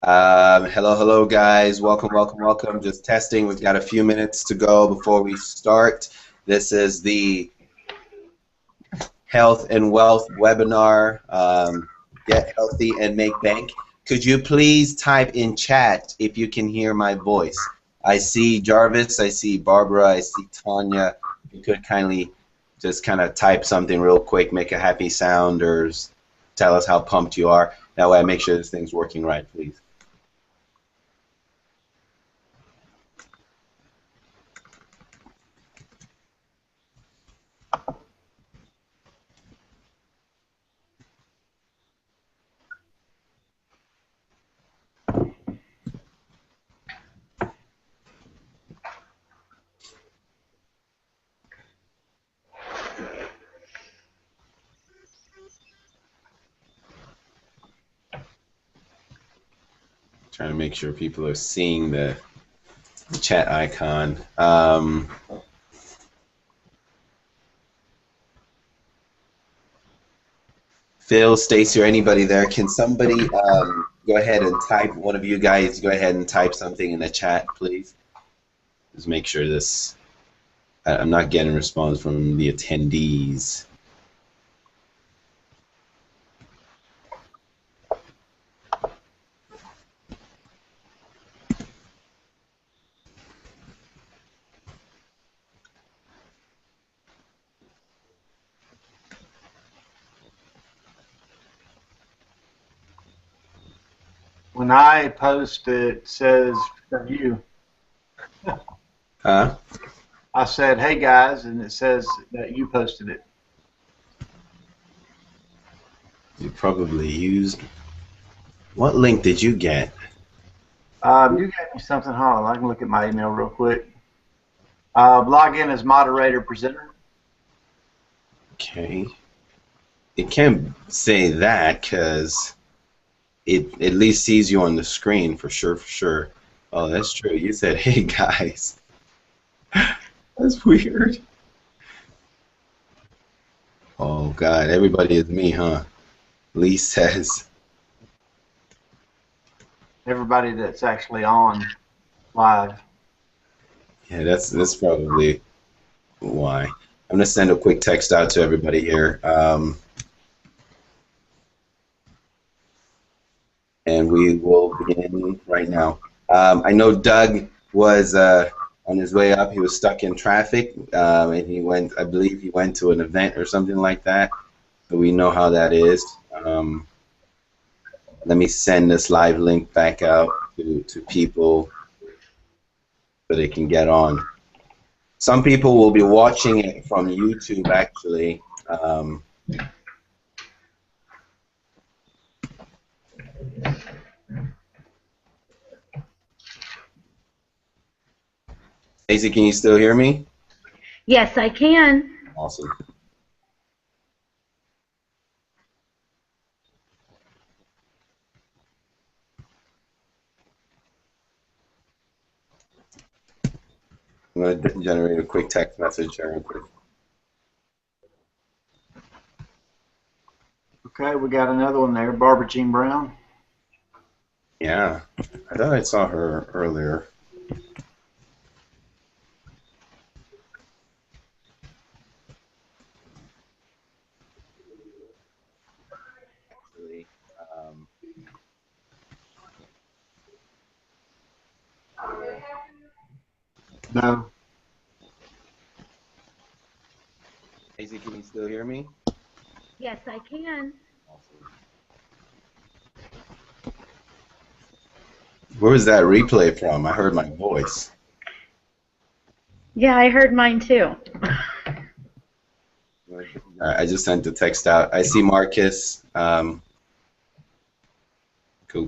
Hello, hello, guys. Welcome, welcome, welcome. Just testing. We've got a few minutes to go before we start. This is the Health and Wealth webinar. Get healthy and make bank. Could you please type in chat if you can hear my voice? I see Jarvis, I see Barbara, I see Tanya. If you could kindly just kind of type something real quick, make a happy sound, or tell us how pumped you are. That way I make sure this thing's working right, please. Trying to make sure people are seeing the chat icon. Phil, Stacy, or anybody there, can somebody go ahead and type, one of you guys go ahead and type something in the chat, please? Just make sure this, I'm not getting a response from the attendees. When I post, it says from you. Huh? I said, "Hey guys," and it says that you posted it. You probably used, what link did you get? You gave me something. Hold on, I can look at my email real quick. Log in as moderator presenter. Okay. It can't say that because it at least sees you on the screen for sure, for sure. Oh, that's true. You said, hey guys. That's weird. Oh God, everybody is me, huh? Lee says. Everybody that's actually on live. Yeah, that's probably why. I'm gonna send a quick text out to everybody here, and we will begin right now. I know Doug was on his way up. He was stuck in traffic, and he went. I believe he went to an event or something like that. So we know how that is. Let me send this live link back out to people so they can get on. Some people will be watching it from YouTube, actually. Stacey, can you still hear me? Yes, I can. Awesome. I'm going to generate a quick text message here real quick. Okay, we got another one there, Barbara Jean Brown. Yeah, I thought I saw her earlier. Actually, No. Stacey, can you still hear me? Yes, I can. Awesome. Where was that replay from? I heard my voice. Yeah, I heard mine too. I just sent the text out. I see Marcus. Cool,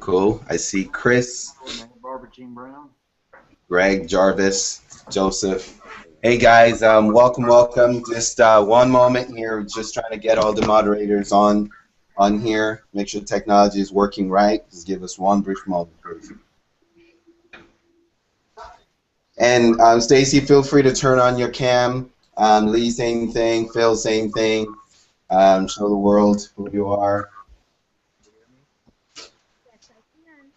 cool. I see Chris, Barbara Jean Brown. Greg, Jarvis, Joseph. Hey guys, welcome, welcome. Just one moment here. Just trying to get all the moderators on here. Make sure the technology is working right. Just give us one brief moment, please. And Stacy, feel free to turn on your cam. Lee, same thing. Phil, same thing. Show the world who you are. Yes, I can.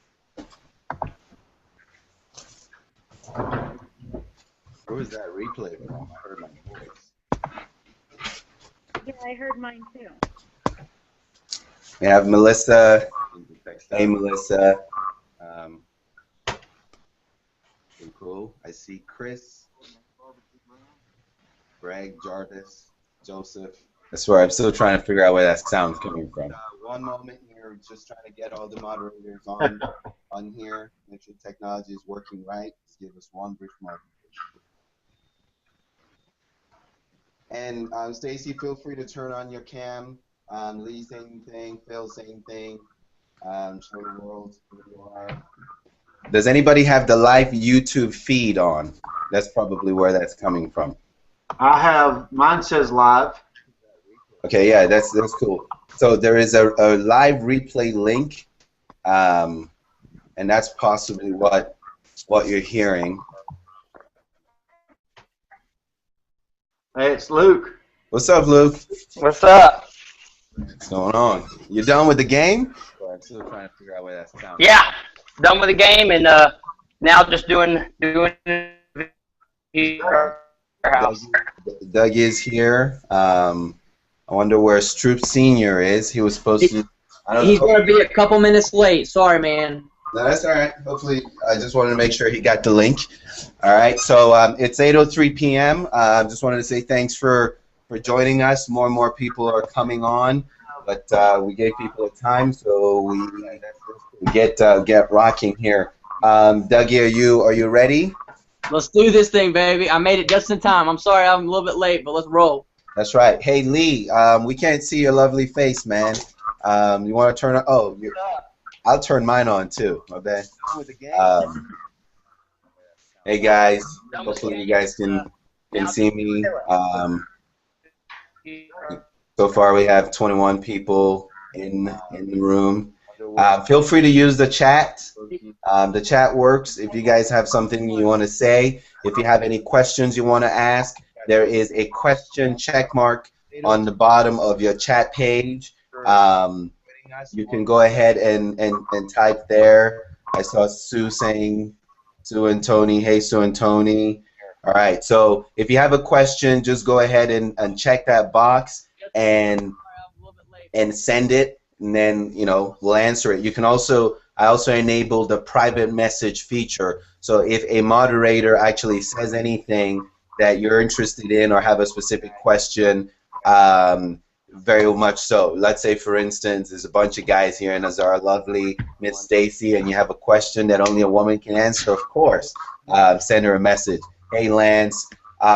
Where was that replay from? I heard my voice. Yeah, I heard mine too. We have Melissa. Hey, Melissa. Cool. I see Chris, Greg, Jarvis, Joseph. I swear, I'm still trying to figure out where that sound's coming from. One moment here, just trying to get all the moderators on here. Make sure technology is working right. Just give us one brief moment. And Stacy, feel free to turn on your cam. Lee, same thing. Phil, same thing. Show the world who you are. Does anybody have the live YouTube feed on? That's probably where that's coming from. I have, mine says live. Okay, yeah, that's cool. So there is a live replay link, and that's possibly what you're hearing. Hey, it's Luke. What's up, Luke? What's up? What's going on? You done with the game? I'm still trying to figure out where that's coming. Yeah, done with the game, and now just doing house. Doug is here. I wonder where Stroop Senior is. He was supposed to. He's going to be a couple minutes late. Sorry, man. No, that's all right. Hopefully, I just wanted to make sure he got the link. All right, so it's 8:03 p.m. I just wanted to say thanks for joining us. More and more people are coming on, but we gave people a time, so we get rocking here. Dougie, are you ready? Let's do this thing, baby. I made it just in time. I'm sorry I'm a little bit late, but let's roll. That's right. Hey, Lee, we can't see your lovely face, man. You want to turn on? Oh, I'll turn mine on, too. My bad. Hey, guys. Hopefully you guys can see me. So far, we have 21 people in the room. Feel free to use the chat. The chat works if you guys have something you want to say. If you have any questions you want to ask, there is a question check mark on the bottom of your chat page. You can go ahead and type there. I saw Sue saying, Sue and Tony. Hey, Sue and Tony. All right. So if you have a question, just go ahead and check that box and send it, and then we'll answer it. You can also I also enabled the private message feature. So if a moderator actually says anything that you're interested in or have a specific question, very much so. Let's say, for instance, there's a bunch of guys here, and there's our lovely Miss Stacy, and you have a question that only a woman can answer. Of course, send her a message. Hey, Lance.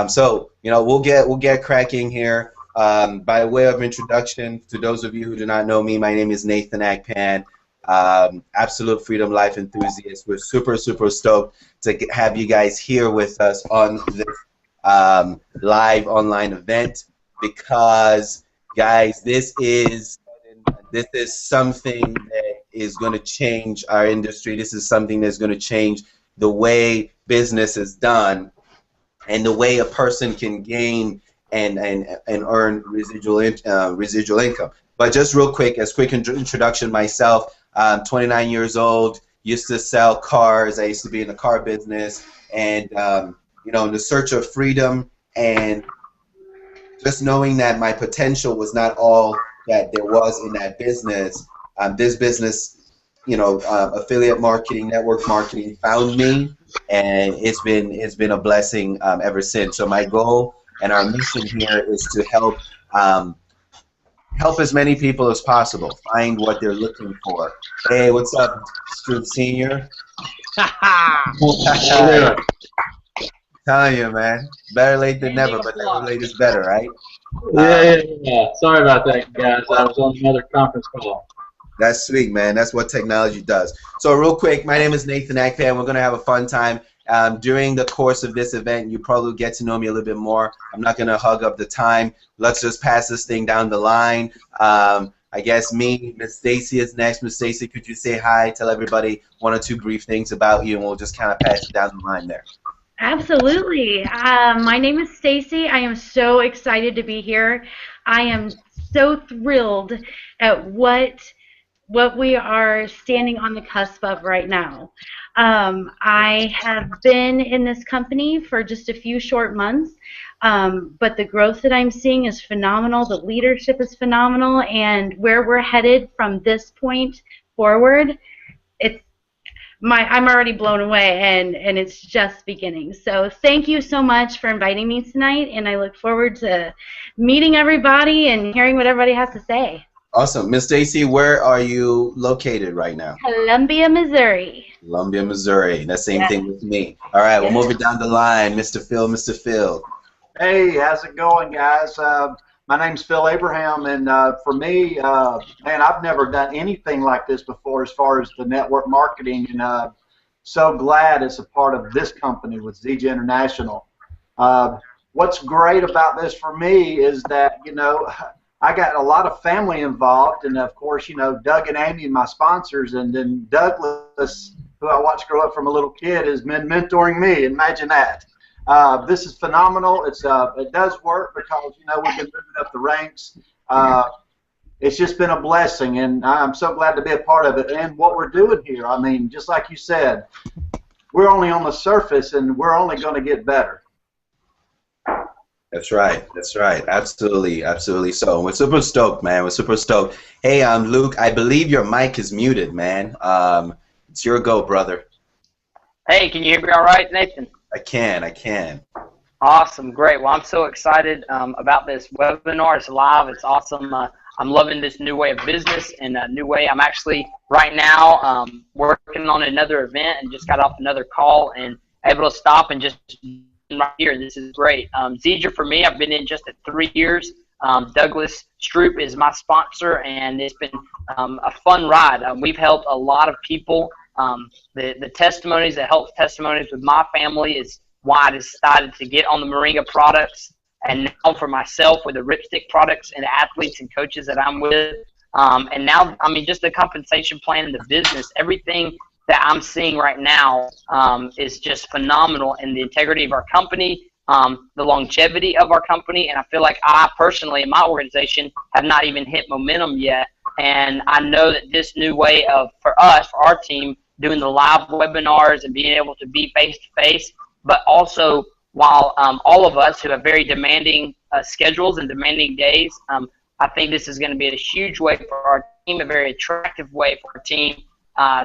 So we'll get cracking here. By way of introduction, to those of you who do not know me, my name is Nathan Akpan, Absolute Freedom Life enthusiast. We're super stoked to have you guys here with us on this live online event, because guys, this is something that is going to change our industry. This is something that's going to change the way business is done and the way a person can gain and earn residual income. But just real quick, as quick introduction, myself, 29 years old, used to sell cars. I used to be in the car business, and in the search of freedom, and just knowing that my potential was not all that there was in that business. This business, affiliate marketing, network marketing, found me, and it's been a blessing ever since. So my goal and our mission here is to help as many people as possible find what they're looking for. Hey, what's up, Stroop Senior? Telling you, man, better late than never, but never late is better, right? Yeah. Sorry about that, guys. I was on another conference call. That's sweet, man. That's what technology does. So real quick, my name is Nathan Akpan. We're going to have a fun time. During the course of this event, you probably get to know me a little bit more. I'm not going to hug up the time. Let's just pass this thing down the line. I guess Miss Stacy is next. Miss Stacy, could you say hi, tell everybody one or two brief things about you, and we'll just kind of pass it down the line there. Absolutely. My name is Stacy. I am so excited to be here. I am so thrilled at what what we are standing on the cusp of right now. I have been in this company for just a few short months, but the growth that I'm seeing is phenomenal. The leadership is phenomenal, and where we're headed from this point forward, I'm already blown away, and it's just beginning. So thank you so much for inviting me tonight, and I look forward to meeting everybody and hearing what everybody has to say. Awesome. Miss Stacy, where are you located right now? Columbia, Missouri. Columbia, Missouri. That same thing with me. All right, we'll move it down the line. Mr. Phil, Mr. Phil. Hey, how's it going, guys? My name's Phil Abraham, and for me, man, I've never done anything like this before as far as the network marketing, and so glad it's a part of this company with Zija International. What's great about this for me is that, you know, I got a lot of family involved, and of course, you know, Doug and Amy, my sponsors, and then Douglas, who I watched grow up from a little kid, has been mentoring me. Imagine that. This is phenomenal. It does work because, you know, we've been moving up the ranks. It's just been a blessing, and I'm so glad to be a part of it. And what we're doing here, I mean, just like you said, we're only on the surface, and we're only going to get better. That's right. That's right. Absolutely. Absolutely. So we're super stoked, man. We're super stoked. Hey, Luke, I believe your mic is muted, man. It's your go, brother. Hey, can you hear me all right, Nathan? I can. Awesome, great. Well, I'm so excited about this webinar. It's live. It's awesome. I'm loving this new way of business and a new way. I'm actually right now working on another event and just got off another call and able to stop and just right here. This is great. Zija for me, I've been in just at 3 years. Douglas Stroop is my sponsor, and it's been a fun ride. We've helped a lot of people. The testimonies, the health testimonies with my family is why I decided to get on the Moringa products, and now for myself with the Ripstick products and the athletes and coaches that I'm with. And now, I mean, just the compensation plan and the business, everything that I'm seeing right now is just phenomenal in the integrity of our company, the longevity of our company, and I feel like I personally in my organization have not even hit momentum yet. And I know that this new way of, for us, for our team, doing the live webinars and being able to be face-to-face, but also while all of us who have very demanding schedules and demanding days, I think this is going to be a huge way for our team, a very attractive way for our team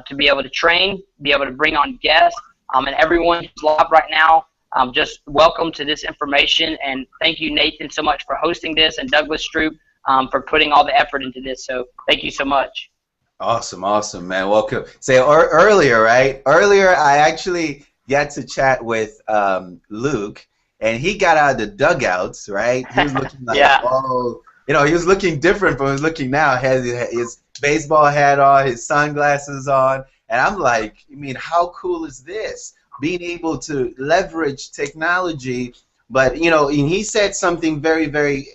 to be able to train, be able to bring on guests, and everyone who's live right now, just welcome to this information. And thank you, Nathan, so much for hosting this, and Douglas Stroop for putting all the effort into this. So thank you so much. Awesome, man. Welcome. Say earlier, right? Earlier, I actually got to chat with Luke, and he got out of the dugouts, right? He was looking like, oh, you know, he was looking different from what he was looking now. He had his baseball hat on, his sunglasses on, and I'm like, I mean, how cool is this? Being able to leverage technology, but, you know, and he said something very, very,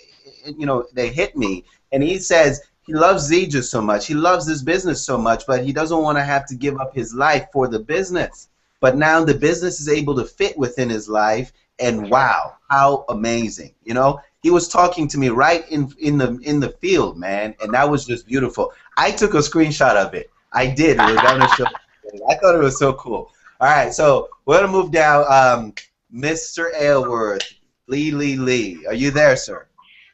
you know, that hit me, and he says he loves Zija so much, he loves his business so much, but he doesn't want to have to give up his life for the business. But now the business is able to fit within his life, and wow, how amazing! You know, he was talking to me right in the field, man, and that was just beautiful. I took a screenshot of it. I did. It was on the show. I thought it was so cool. All right, so we're gonna move down. Mr. Aylworth, Lee. Are you there, sir?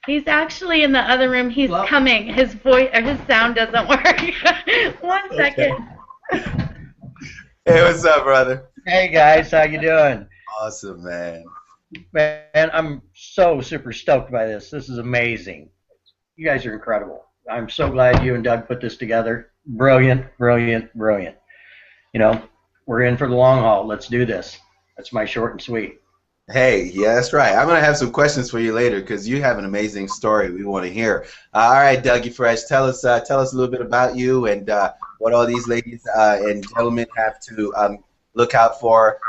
He's actually in the other room. He's coming. His voice or his sound doesn't work. 1 second. Hey, what's up, brother? Hey guys, how you doing? Awesome, man. Man, I'm so super stoked by this. This is amazing. You guys are incredible. I'm so glad you and Doug put this together. Brilliant. You know, we're in for the long haul. Let's do this. That's my short and sweet. Hey, yeah, that's right. I'm going to have some questions for you later because you have an amazing story we want to hear. All right, Dougie Fresh, tell us a little bit about you and what all these ladies and gentlemen have to look out for.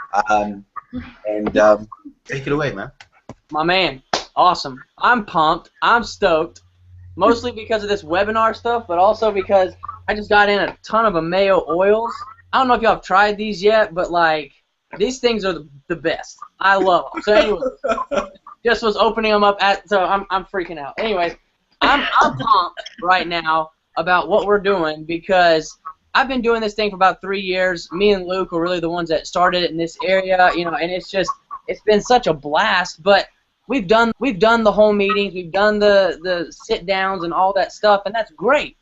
Take it away, man. My man, awesome. I'm pumped. I'm stoked, mostly because of this webinar stuff, but also because I just got in a ton of Ameo oils. I don't know if y'all have tried these yet, but like these things are the best. I love them. So anyway, just was opening them up so I'm freaking out. Anyways, I'm pumped right now about what we're doing because I've been doing this thing for about 3 years. Me and Luke were really the ones that started it in this area, you know, and it's been such a blast. But we've done the whole meetings, we've done the sit downs and all that stuff, and that's great.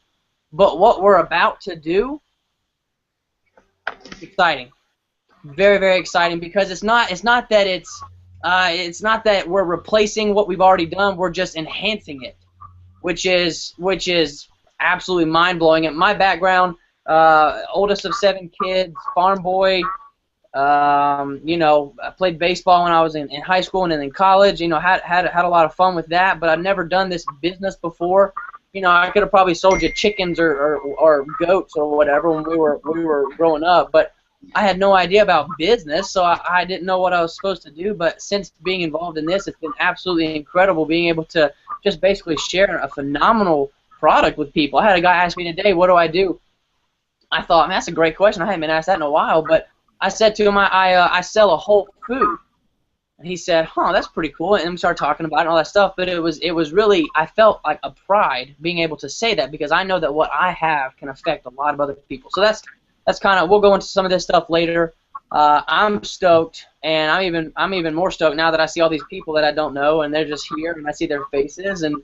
But what we're about to do, exciting, very, very exciting, because it's not that we're replacing what we've already done. We're just enhancing it, which is absolutely mind blowing. And my background, oldest of 7 kids, farm boy. You know, I played baseball when I was in high school and then in college. You know, had a lot of fun with that. But I've never done this business before. You know, I could have probably sold you chickens or goats or whatever when we were growing up. But I had no idea about business, so I didn't know what I was supposed to do. But since being involved in this, it's been absolutely incredible being able to just basically share a phenomenal product with people. I had a guy ask me today, what do I do? I thought, man, that's a great question. I haven't been asked that in a while. But I said to him, I sell a whole food. And he said, huh, that's pretty cool. And we started talking about it and all that stuff. But it was really, I felt like a pride being able to say that because I know that what I have can affect a lot of other people. So that's kind of, we'll go into some of this stuff later. I'm stoked, and I'm even more stoked now that I see all these people that I don't know, and they're just here, and I see their faces, and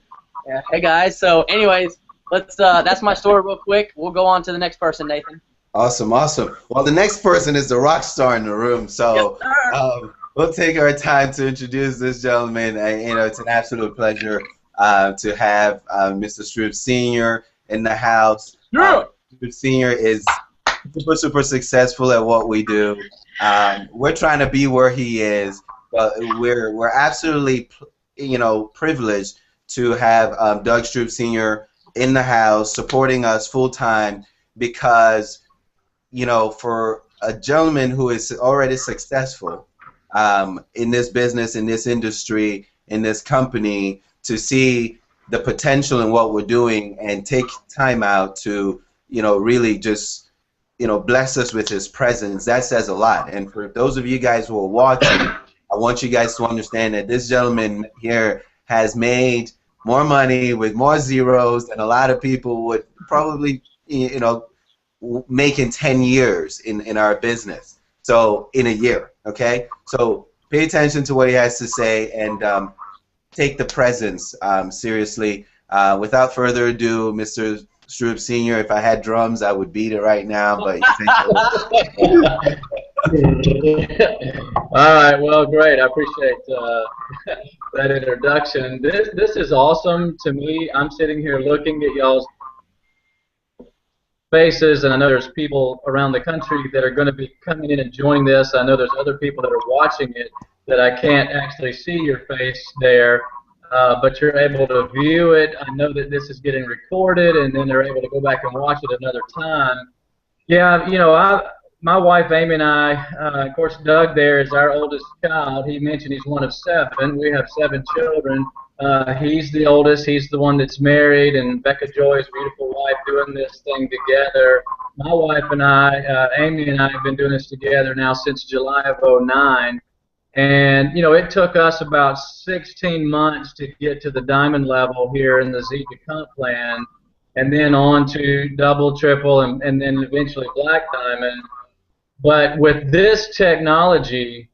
hey guys. So, anyways, let's. That's my story real quick. We'll go on to the next person, Nathan. Awesome. Well, the next person is the rock star in the room, so we'll take our time to introduce this gentleman. You know, it's an absolute pleasure to have Mr. Stroop Sr. in the house. Yeah. Stroop Sr. is super successful at what we do. We're trying to be where he is, but we're absolutely, you know, privileged to have Doug Stroop Sr. in the house supporting us full time because, you know, for a gentleman who is already successful in this business, in this industry, in this company, to see the potential in what we're doing and take time out to, you know, really just, you know, bless us with his presence, that says a lot. And for those of you guys who are watching, I want you guys to understand that this gentleman here has made more money with more zeros than a lot of people would probably, you know, make in 10 years in our business. So in a year, okay? So pay attention to what he has to say and take the presence seriously. Without further ado, Mr. Stroop Sr., if I had drums, I would beat it right now, but All right, well, great. I appreciate that introduction. This is awesome to me. I'm sitting here looking at y'all's faces, and I know there's people around the country that are going to be coming in and joining this. I know there's other people that are watching it that I can't actually see your face there. But you're able to view it. I know that this is getting recorded, and then they're able to go back and watch it another time. Yeah, you know, my wife Amy and I, of course, Doug there is our oldest child. He mentioned he's one of 7. We have 7 children. He's the oldest. He's the one that's married, and Becca Joy's beautiful wife, doing this thing together. My wife and I, Amy and I, have been doing this together now since July of '09. And, you know, it took us about 16 months to get to the diamond level here in the Zika comp plan, and then on to double, triple, and then eventually black diamond. But with this technology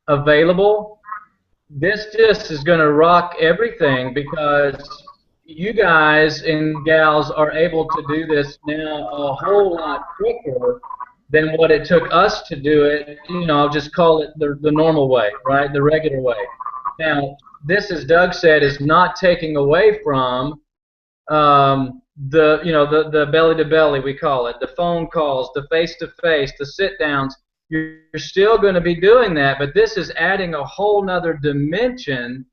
available, this just is going to rock everything because you guys and gals are able to do this now a whole lot quicker than what it took us to do it. You know, I'll just call it the normal way, right? The regular way. Now, this, as Doug said, is not taking away from the belly to belly, we call it, the phone calls, the face to face, the sit downs. You're still going to be doing that, but this is adding a whole nother dimension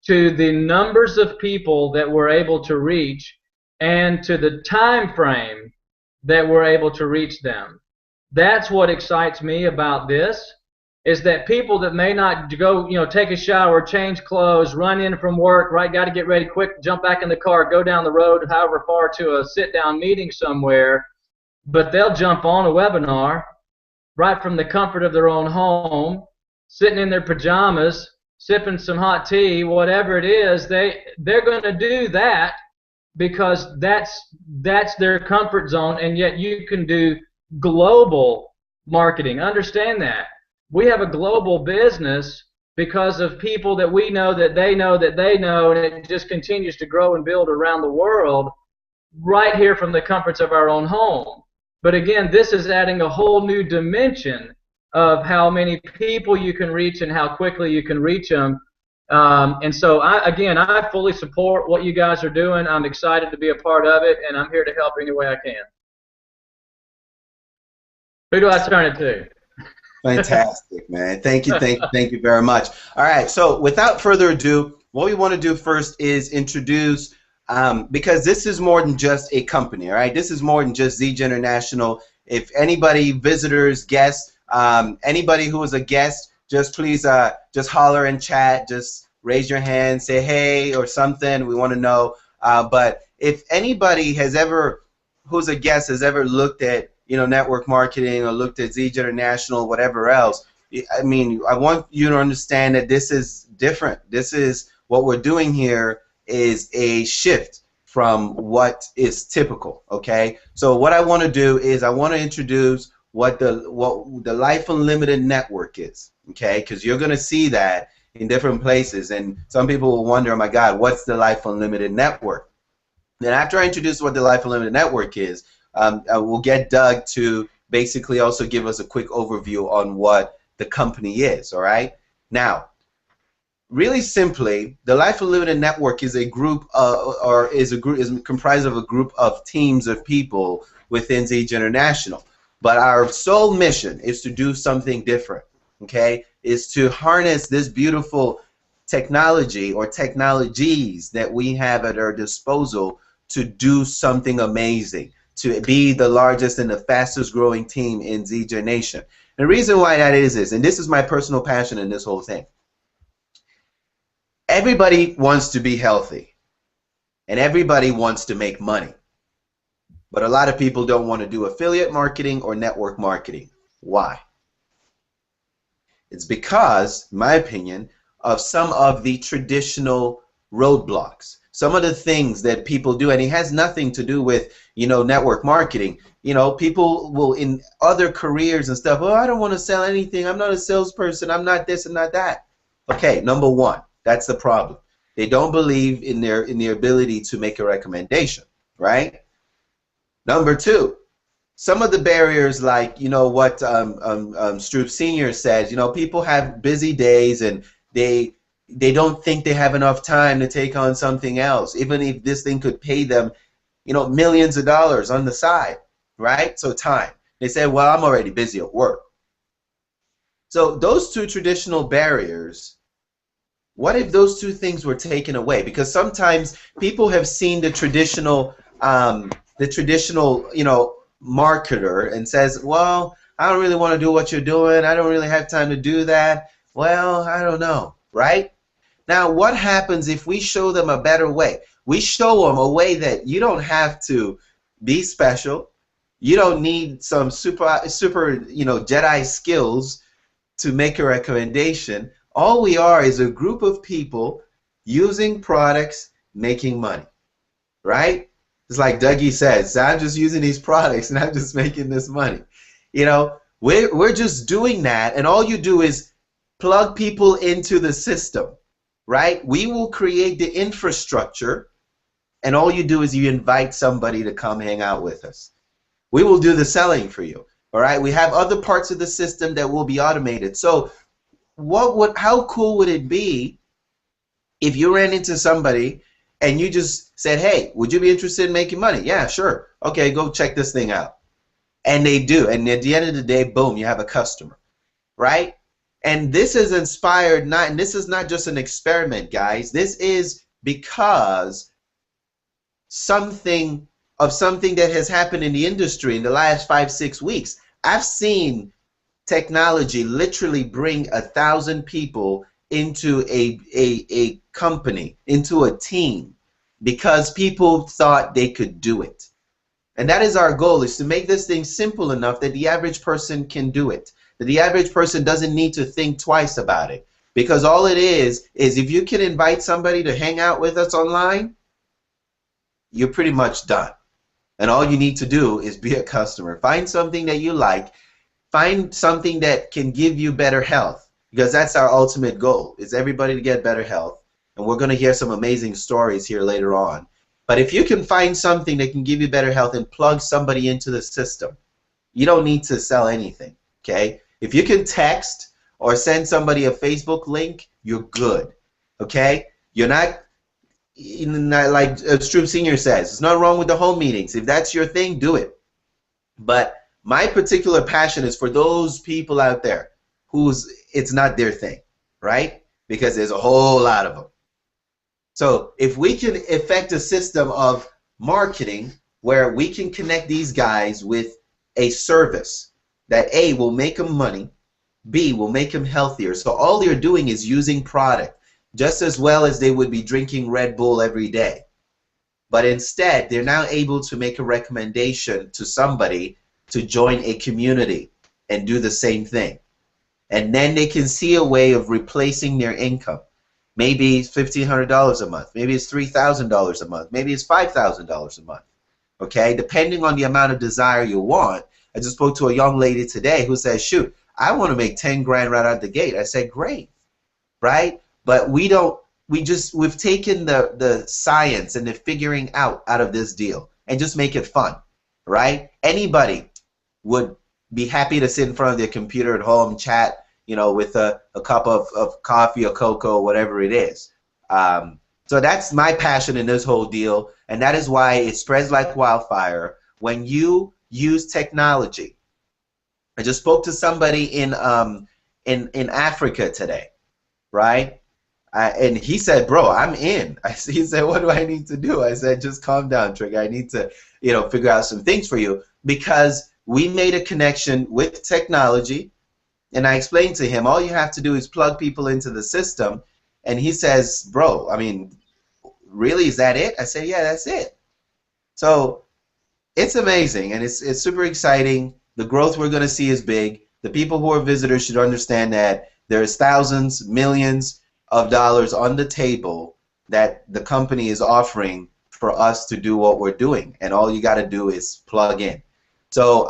to the numbers of people that we're able to reach and to the time frame that we're able to reach them. That's what excites me about this, is that people that may not go, you know, take a shower, change clothes, run in from work, right, got to get ready quick, jump back in the car, go down the road however far to a sit-down meeting somewhere, but they'll jump on a webinar right from the comfort of their own home, sitting in their pajamas, sipping some hot tea, whatever it is. They're going to do that because that's their comfort zone, and yet you can do global marketing. Understand that. We have a global business because of people that we know, that they know, that they know, and it just continues to grow and build around the world right here from the comforts of our own home. But again, this is adding a whole new dimension of how many people you can reach and how quickly you can reach them. And so, I fully support what you guys are doing. I'm excited to be a part of it, and I'm here to help any way I can. Who do I turn it to? Fantastic, man. Thank you very much. All right, so without further ado, what we want to do first is introduce, because this is more than just a company, all right? This is more than just Zege International. If anybody, visitors, guests, anybody who is a guest, just please just holler in chat, just raise your hand, say hey or something. We want to know. But if anybody has ever, who's a guest, has ever looked at, you know, network marketing or looked at Zege International, whatever else, I mean, I want you to understand that this is different. This is what we're doing here is a shift from what is typical, okay? So what I want to do is I want to introduce what the Life Unlimited Network is, okay? Because you're going to see that in different places, and some people will wonder, oh my God, what's the Life Unlimited Network? Then after I introduce what the Life Unlimited Network is, we'll get Doug to basically also give us a quick overview on what the company is, all right? Now, really simply, the Life Unlimited Network is a group, is comprised of a group of teams of people within Zege International. But our sole mission is to do something different, okay? Is to harness this beautiful technology or technologies that we have at our disposal to do something amazing, to be the largest and the fastest growing team in Zege Nation. The reason why that is this, and this is my personal passion in this whole thing. Everybody wants to be healthy, and everybody wants to make money. But a lot of people don't want to do affiliate marketing or network marketing. Why? It's because, in my opinion, of some of the traditional roadblocks. Some of the things that people do, and it has nothing to do with, you know, network marketing. You know, people will, in other careers and stuff, oh, I don't want to sell anything. I'm not a salesperson. I'm not this and not that. Okay, number one, that's the problem. They don't believe in their ability to make a recommendation, right? Number two, some of the barriers, like, you know, what Stroop Sr. says, you know, people have busy days and they don't think they have enough time to take on something else, even if this thing could pay them, you know, millions of dollars on the side, right? So time. They say, well, I'm already busy at work. So those two traditional barriers, what if those two things were taken away? Because sometimes people have seen the traditional, you know, marketer and says, well, I don't really want to do what you're doing. I don't really have time to do that. Well, I don't know, right? Now, what happens if we show them a better way? We show them a way that you don't have to be special. You don't need some super, you know, Jedi skills to make a recommendation. All we are is a group of people using products, making money, right? It's like Dougie says, I'm just using these products and I'm just making this money. You know, we're just doing that, and all you do is plug people into the system, right? We will create the infrastructure, and all you do is you invite somebody to come hang out with us. We will do the selling for you, all right? We have other parts of the system that will be automated. So how cool would it be if you ran into somebody and you just said, hey, would you be interested in making money? Yeah, sure. Okay, go check this thing out. And they do. And at the end of the day, boom, you have a customer, right? And this is inspired, and this is not just an experiment, guys. This is because something that has happened in the industry in the last 5-6 weeks. I've seen technology literally bring 1,000 people into a company, into a team, because people thought they could do it. And that is our goal, is to make this thing simple enough that the average person can do it. That the average person doesn't need to think twice about it. Because all it is if you can invite somebody to hang out with us online, you're pretty much done. And all you need to do is be a customer. Find something that you like. Find something that can give you better health, because that's our ultimate goal, is everybody to get better health. And we're going to hear some amazing stories here later on. But if you can find something that can give you better health and plug somebody into the system, you don't need to sell anything, okay? If you can text or send somebody a Facebook link, you're good, okay? You're not like Stroop Sr. says, it's not wrong with the home meetings. If that's your thing, do it. But my particular passion is for those people out there whose it's not their thing, right? Because there's a whole lot of them. So if we can effect a system of marketing where we can connect these guys with a service that A, will make them money, B, will make them healthier. So all they're doing is using product just as well as they would be drinking Red Bull every day. But instead, they're now able to make a recommendation to somebody to join a community and do the same thing. And then they can see a way of replacing their income. Maybe it's $1,500 a month. Maybe it's $3,000 a month. Maybe it's $5,000 a month. Okay, depending on the amount of desire you want. I just spoke to a young lady today who said, shoot, I want to make 10 grand right out the gate. I said, great, right? But we've taken the science and the figuring out of this deal and just make it fun, right? Anybody would be happy to sit in front of their computer at home, chat, you know, with a cup of coffee or cocoa, whatever it is. So that's my passion in this whole deal, and that is why it spreads like wildfire when you use technology. I just spoke to somebody in Africa today, right? And he said, bro, I'm in. He said, what do I need to do? I said, just calm down, Trigger. I need to, you know, figure out some things for you, because we made a connection with technology, and I explained to him, all you have to do is plug people into the system, and he says, bro, I mean, really, is that it? I said, yeah, that's it. So it's amazing, and it's super exciting. The growth we're going to see is big. The people who are visitors should understand that there's thousands, millions of dollars on the table that the company is offering for us to do what we're doing, and all you got to do is plug in. So,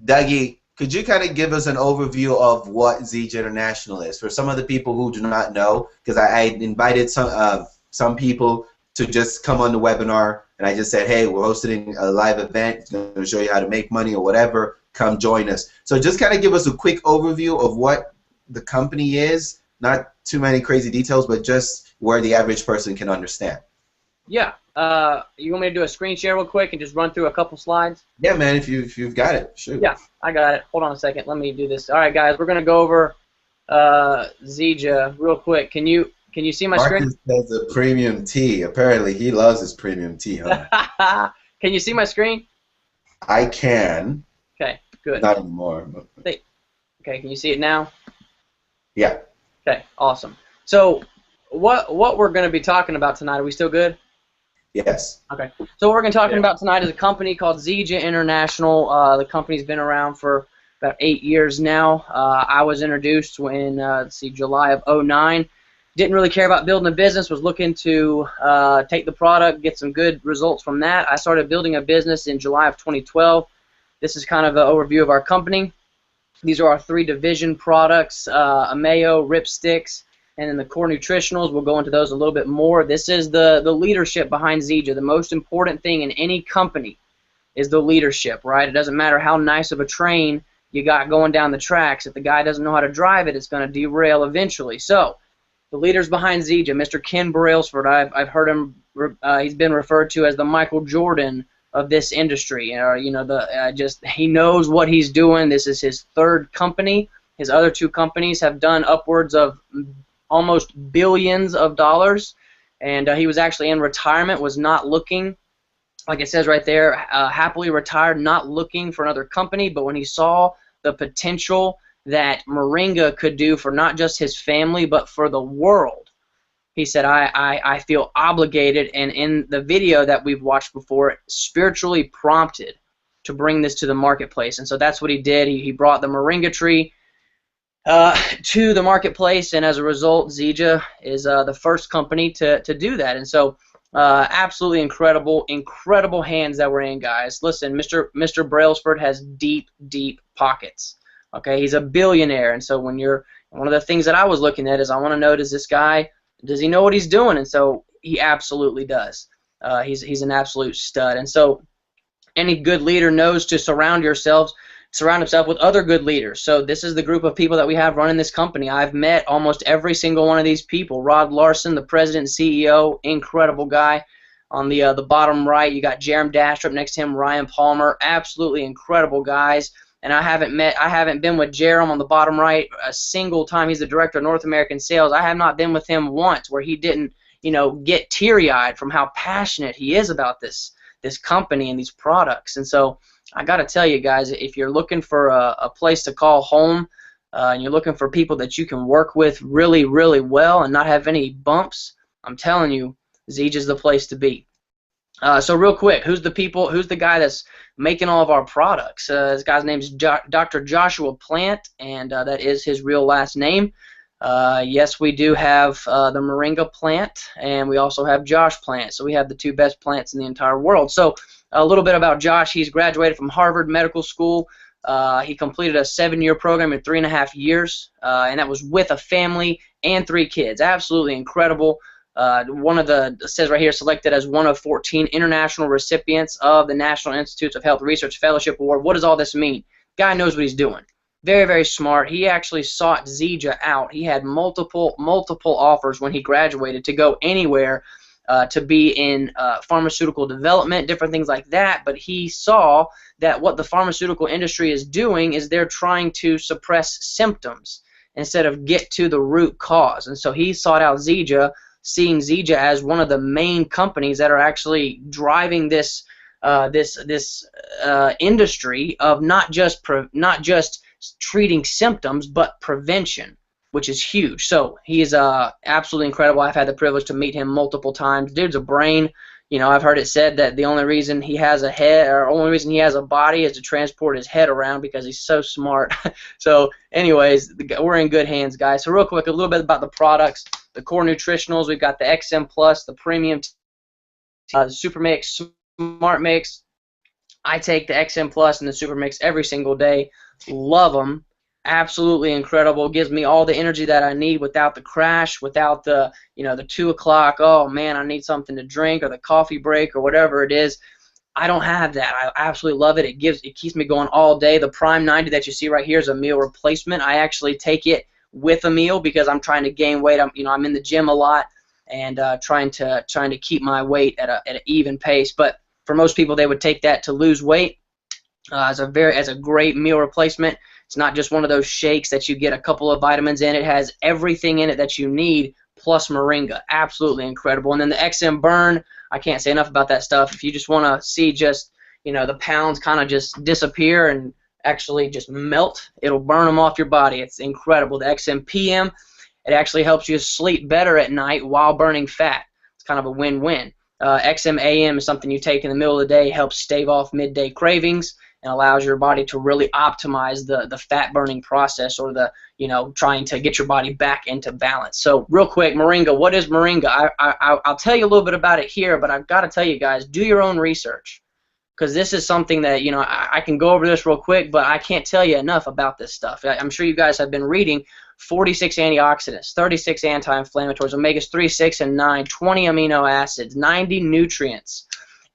Dougie, could you kind of give us an overview of what Zija International is for some of the people who do not know? Because I invited some people to just come on the webinar, and I just said, hey, we're hosting a live event. It's going to show you how to make money or whatever. Come join us. So just kind of give us a quick overview of what the company is. Not too many crazy details, but just where the average person can understand. Yeah. You want me to do a screen share real quick and just run through a couple slides? Yeah, man, if you've got it, shoot. Yeah, I got it. Hold on a second. Let me do this. All right, guys, we're going to go over Zija real quick. Can you see my screen? Marcus says a premium tea. Apparently, he loves his premium tea, huh? Can you see my screen? I can. Okay, good. Not anymore. But... Okay, can you see it now? Yeah. Okay, awesome. So what we're going to be talking about tonight, are we still good? Yes. Okay. So what we're going to be talking about tonight is a company called Zija International. The company's been around for about 8 years now. I was introduced in, July of 2009. Didn't really care about building a business, was looking to take the product, get some good results from that. I started building a business in July of 2012. This is kind of an overview of our company. These are our 3 division products, Ameo, Rip Sticks, and then the core nutritionals. We'll go into those a little bit more. This is the leadership behind Zija. The most important thing in any company is the leadership, right? It doesn't matter how nice of a train you got going down the tracks. If the guy doesn't know how to drive it, it's going to derail eventually. So the leaders behind Zija, Mr. Ken Brailsford, I've heard him, he's been referred to as the Michael Jordan of this industry. He knows what he's doing. This is his 3rd company. His other 2 companies have done upwards of almost billions of dollars, and he was actually in retirement, was not looking, like it says right there, happily retired, not looking for another company, but when he saw the potential that Moringa could do for not just his family but for the world, he said, I feel obligated, and in the video that we've watched before, spiritually prompted to bring this to the marketplace. And so that's what he did. He brought the Moringa tree to the marketplace, and as a result, Zija is the first company to do that. And so Absolutely incredible hands that we're in, guys. Listen, Mr. Brailsford has deep pockets. Okay, he's a billionaire, and so one of the things that I was looking at is I want to know, does he know what he's doing? And so he absolutely does. He's an absolute stud, and so any good leader knows to surround himself with other good leaders. So this is the group of people that we have running this company. I've met almost every single one of these people. Rod Larson, the president and CEO, incredible guy. On the bottom right, you got Jerem Dastrup. Next to him, Ryan Palmer. Absolutely incredible guys. And I haven't been with Jerem on the bottom right a single time. He's the director of North American Sales. I have not been with him once where he didn't, get teary-eyed from how passionate he is about this company and these products. And so I got to tell you guys, if you're looking for a place to call home and you're looking for people that you can work with really well and not have any bumps, I'm telling you, Zija is the place to be. So real quick, who's the guy that's making all of our products? This guy's name is Dr. Joshua Plant, and that is his real last name. Yes, we do have the Moringa plant, and we also have Josh Plant. So we have the two best plants in the entire world. So a little bit about Josh. He's graduated from Harvard Medical School. He completed a 7-year program in 3.5 years, and that was with a family and 3 kids. Absolutely incredible. It says right here, selected as one of 14 international recipients of the National Institutes of Health Research Fellowship Award. What does all this mean? Guy knows what he's doing. Very smart. He actually sought Zija out. He had multiple offers when he graduated to go anywhere, to be in pharmaceutical development, different things like that. But he saw that what the pharmaceutical industry is doing is they're trying to suppress symptoms instead of get to the root cause. And so he sought out Zija, seeing Zija as one of the main companies that are actually driving this industry of not just treating symptoms but prevention, which is huge. So he is absolutely incredible. I've had the privilege to meet him multiple times. Dude's a brain. I've heard it said that the only reason he has a head, or only reason he has a body, is to transport his head around because he's so smart. So anyways, we're in good hands, guys. So real quick, a little bit about the products. The core nutritionals, we've got the XM Plus, the Premium, the Super Mix, Smart Mix. I take the XM Plus and the Super Mix every single day. Love them. Absolutely incredible. Gives me all the energy that I need without the crash, without the the 2 o'clock, oh man, I need something to drink, or the coffee break, or whatever it is. I don't have that. I absolutely love it. It keeps me going all day. The Prime 90 that you see right here is a meal replacement. I actually take it with a meal because I'm trying to gain weight. I'm in the gym a lot and trying to keep my weight at an even pace. But for most people, they would take that to lose weight as a great meal replacement. It's not just one of those shakes that you get a couple of vitamins in. It has everything in it that you need, plus Moringa. Absolutely incredible. And then the XM Burn, I can't say enough about that stuff. If you just want to see just, the pounds kind of just disappear and actually just melt, it'll burn them off your body. It's incredible. The XM PM, it actually helps you sleep better at night while burning fat. It's kind of a win-win. XM AM is something you take in the middle of the day, helps stave off midday cravings, and allows your body to really optimize the fat burning process, or trying to get your body back into balance. So real quick, Moringa. What is Moringa? I'll tell you a little bit about it here, but I've got to tell you guys, do your own research, because this is something that I can go over this real quick, but I can't tell you enough about this stuff. I'm sure you guys have been reading 46 antioxidants, 36 anti-inflammatories, omegas 3, 6, and 9, 20 amino acids, 90 nutrients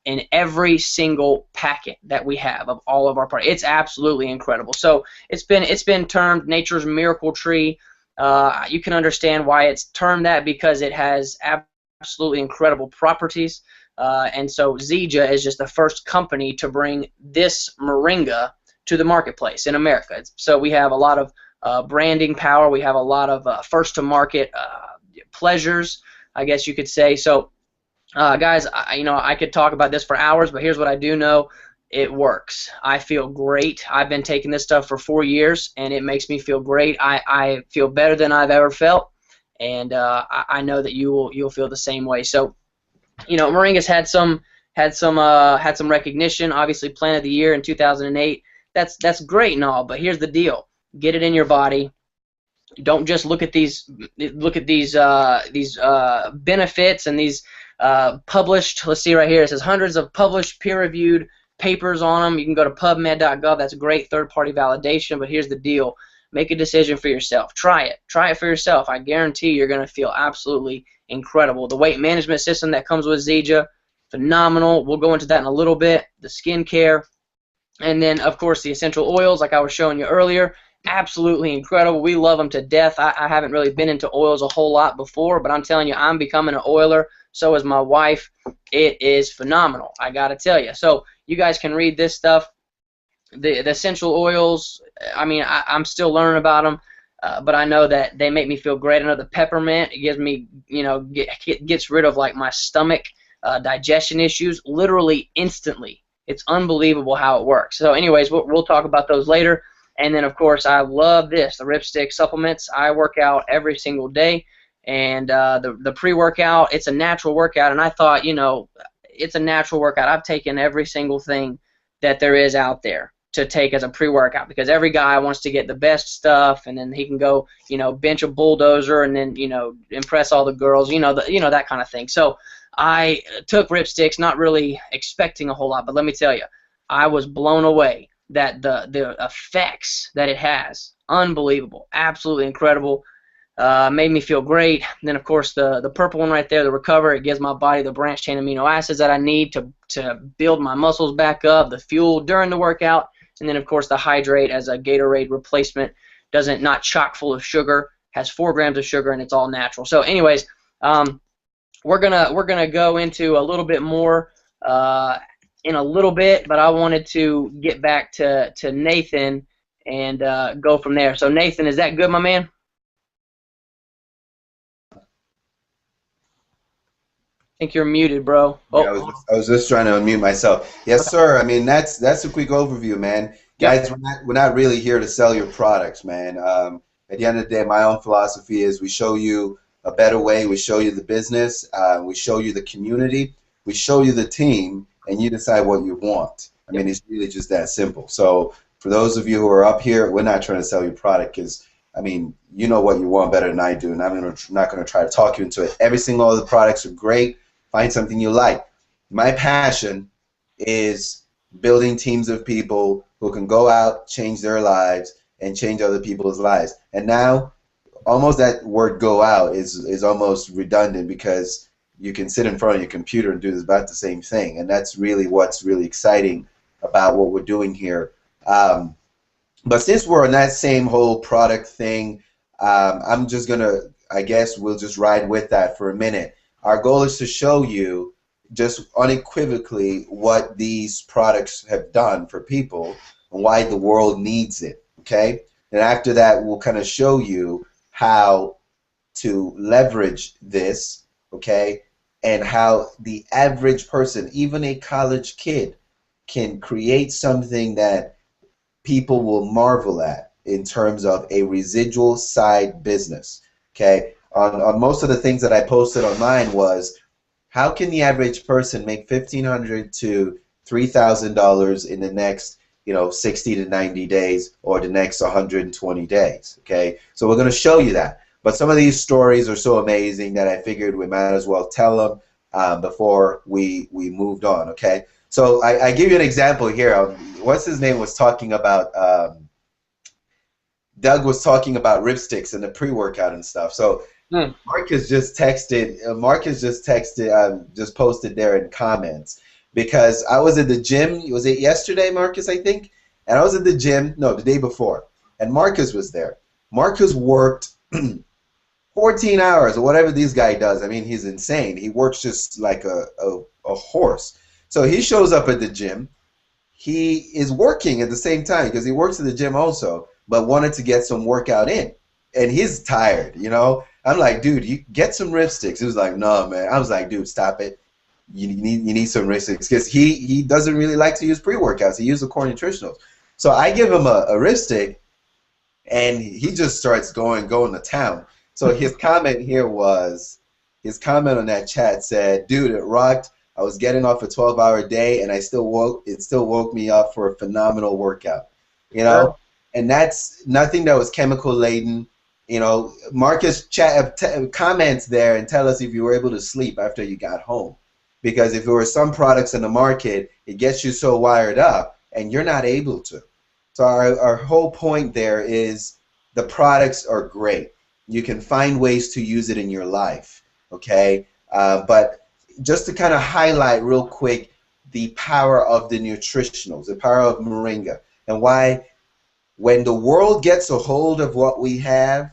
in every single packet that we have of all of our products. It's absolutely incredible. So it's been termed nature's miracle tree. You can understand why it's termed that, because it has absolutely incredible properties. And so Zija is just the first company to bring this Moringa to the marketplace in America. So we have a lot of branding power. We have a lot of first-to-market pleasures, I guess you could say. So, guys, I could talk about this for hours, but here's what I do know. It works. I feel great. I've been taking this stuff for 4 years, and it makes me feel great. I feel better than I've ever felt, and I know that you'll feel the same way. So, Moringa's had some recognition. Obviously, Plant of the Year in 2008. That's great and all, but here's the deal: get it in your body. Don't just look at these benefits and these published. Let's see right here. It says hundreds of published, peer-reviewed papers on them. You can go to PubMed.gov. That's great third-party validation. But here's the deal: make a decision for yourself. Try it. Try it for yourself. I guarantee you're going to feel absolutely incredible. The weight management system that comes with Zija, phenomenal. We'll go into that in a little bit. The skincare, and then of course the essential oils, like I was showing you earlier. Absolutely incredible. We love them to death. I haven't really been into oils a whole lot before, but I'm telling you, I'm becoming an oiler. So is my wife. It is phenomenal, I gotta tell you. So you guys can read this stuff. The essential oils, I mean, I'm still learning about them, but I know that they make me feel great. I know the peppermint, it gives me, you know, gets rid of like my stomach digestion issues literally instantly. It's unbelievable how it works. So anyways, we'll talk about those later. And then, of course, I love this, the Ripstick supplements. I work out every single day. And the pre-workout, it's a natural workout. And I thought, you know, it's a natural workout. I've taken every single thing that there is out there to take as a pre-workout, because every guy wants to get the best stuff, and then he can go, you know, bench a bulldozer and then, you know, impress all the girls, you know, that kind of thing. So I took Ripsticks, not really expecting a whole lot, but let me tell you, I was blown away that the effects that it has, unbelievable, absolutely incredible. Made me feel great. And then of course the purple one right there, the Recover, it gives my body the branched chain amino acids that I need to build my muscles back up, the fuel during the workout, and then of course the Hydrate as a Gatorade replacement. Not chock full of sugar, has 4 grams of sugar, and it's all natural. So anyways, we're gonna go into a little bit more in a little bit, but I wanted to get back to Nathan and go from there. So Nathan, is that good, my man? I think you're muted, bro. Oh. Yeah, I was just trying to unmute myself. Yes, sir. I mean, that's a quick overview, man. Guys, we're not really here to sell your products, man. At the end of the day, my own philosophy is we show you a better way. We show you the business. We show you the community. We show you the team, and you decide what you want. I mean, it's really just that simple. So for those of you who are up here, we're not trying to sell your product because, I mean, you know what you want better than I do, and I'm not going to try to talk you into it. Every single one of the products are great. Find something you like. My passion is building teams of people who can go out, change their lives, and change other people's lives. And now, almost that word "go out" is almost redundant because you can sit in front of your computer and do about the same thing. And that's really what's really exciting about what we're doing here. But since we're on that same whole product thing, I'm just gonna, I guess we'll just ride with that for a minute. Our goal is to show you just unequivocally what these products have done for people and why the world needs it, okay? And after that, we'll kind of show you how to leverage this, okay, and how the average person, even a college kid, can create something that people will marvel at in terms of a residual side business, okay? On most of the things that I posted online was, how can the average person make $1,500 to $3,000 in the next, 60 to 90 days or the next 120 days, okay? So we're going to show you that. But some of these stories are so amazing that I figured we might as well tell them before we moved on, okay? So I give you an example here. What's his name was talking about, Doug was talking about Ripsticks and the pre-workout and stuff. So Marcus just texted, just posted there in comments, because I was at the gym, was it yesterday, Marcus, I think? And I was at the gym, no, the day before, and Marcus was there. Marcus worked 14 hours or whatever this guy does. I mean, he's insane. He works just like a horse. So he shows up at the gym. He is working at the same time because he works at the gym also, but wanted to get some workout in. And he's tired, I'm like, dude, you get some Ripsticks. He was like, no, man. I was like, dude, stop it. You need some Ripsticks, because he doesn't really like to use pre-workouts. He uses the core nutritionals. So I give him a Ripstick, and he just starts going to town. So his comment here was, his comment on that chat said, dude, it rocked. I was getting off a 12-hour day, and it still woke me up for a phenomenal workout. And that's nothing that was chemical laden. Marcus comments there and tell us if you were able to sleep after you got home. Because if there were some products in the market, it gets you so wired up and you're not able to. So our whole point there is the products are great. You can find ways to use it in your life, okay? But just to kind of highlight real quick the power of the nutritionals, the power of Moringa, and why when the world gets a hold of what we have,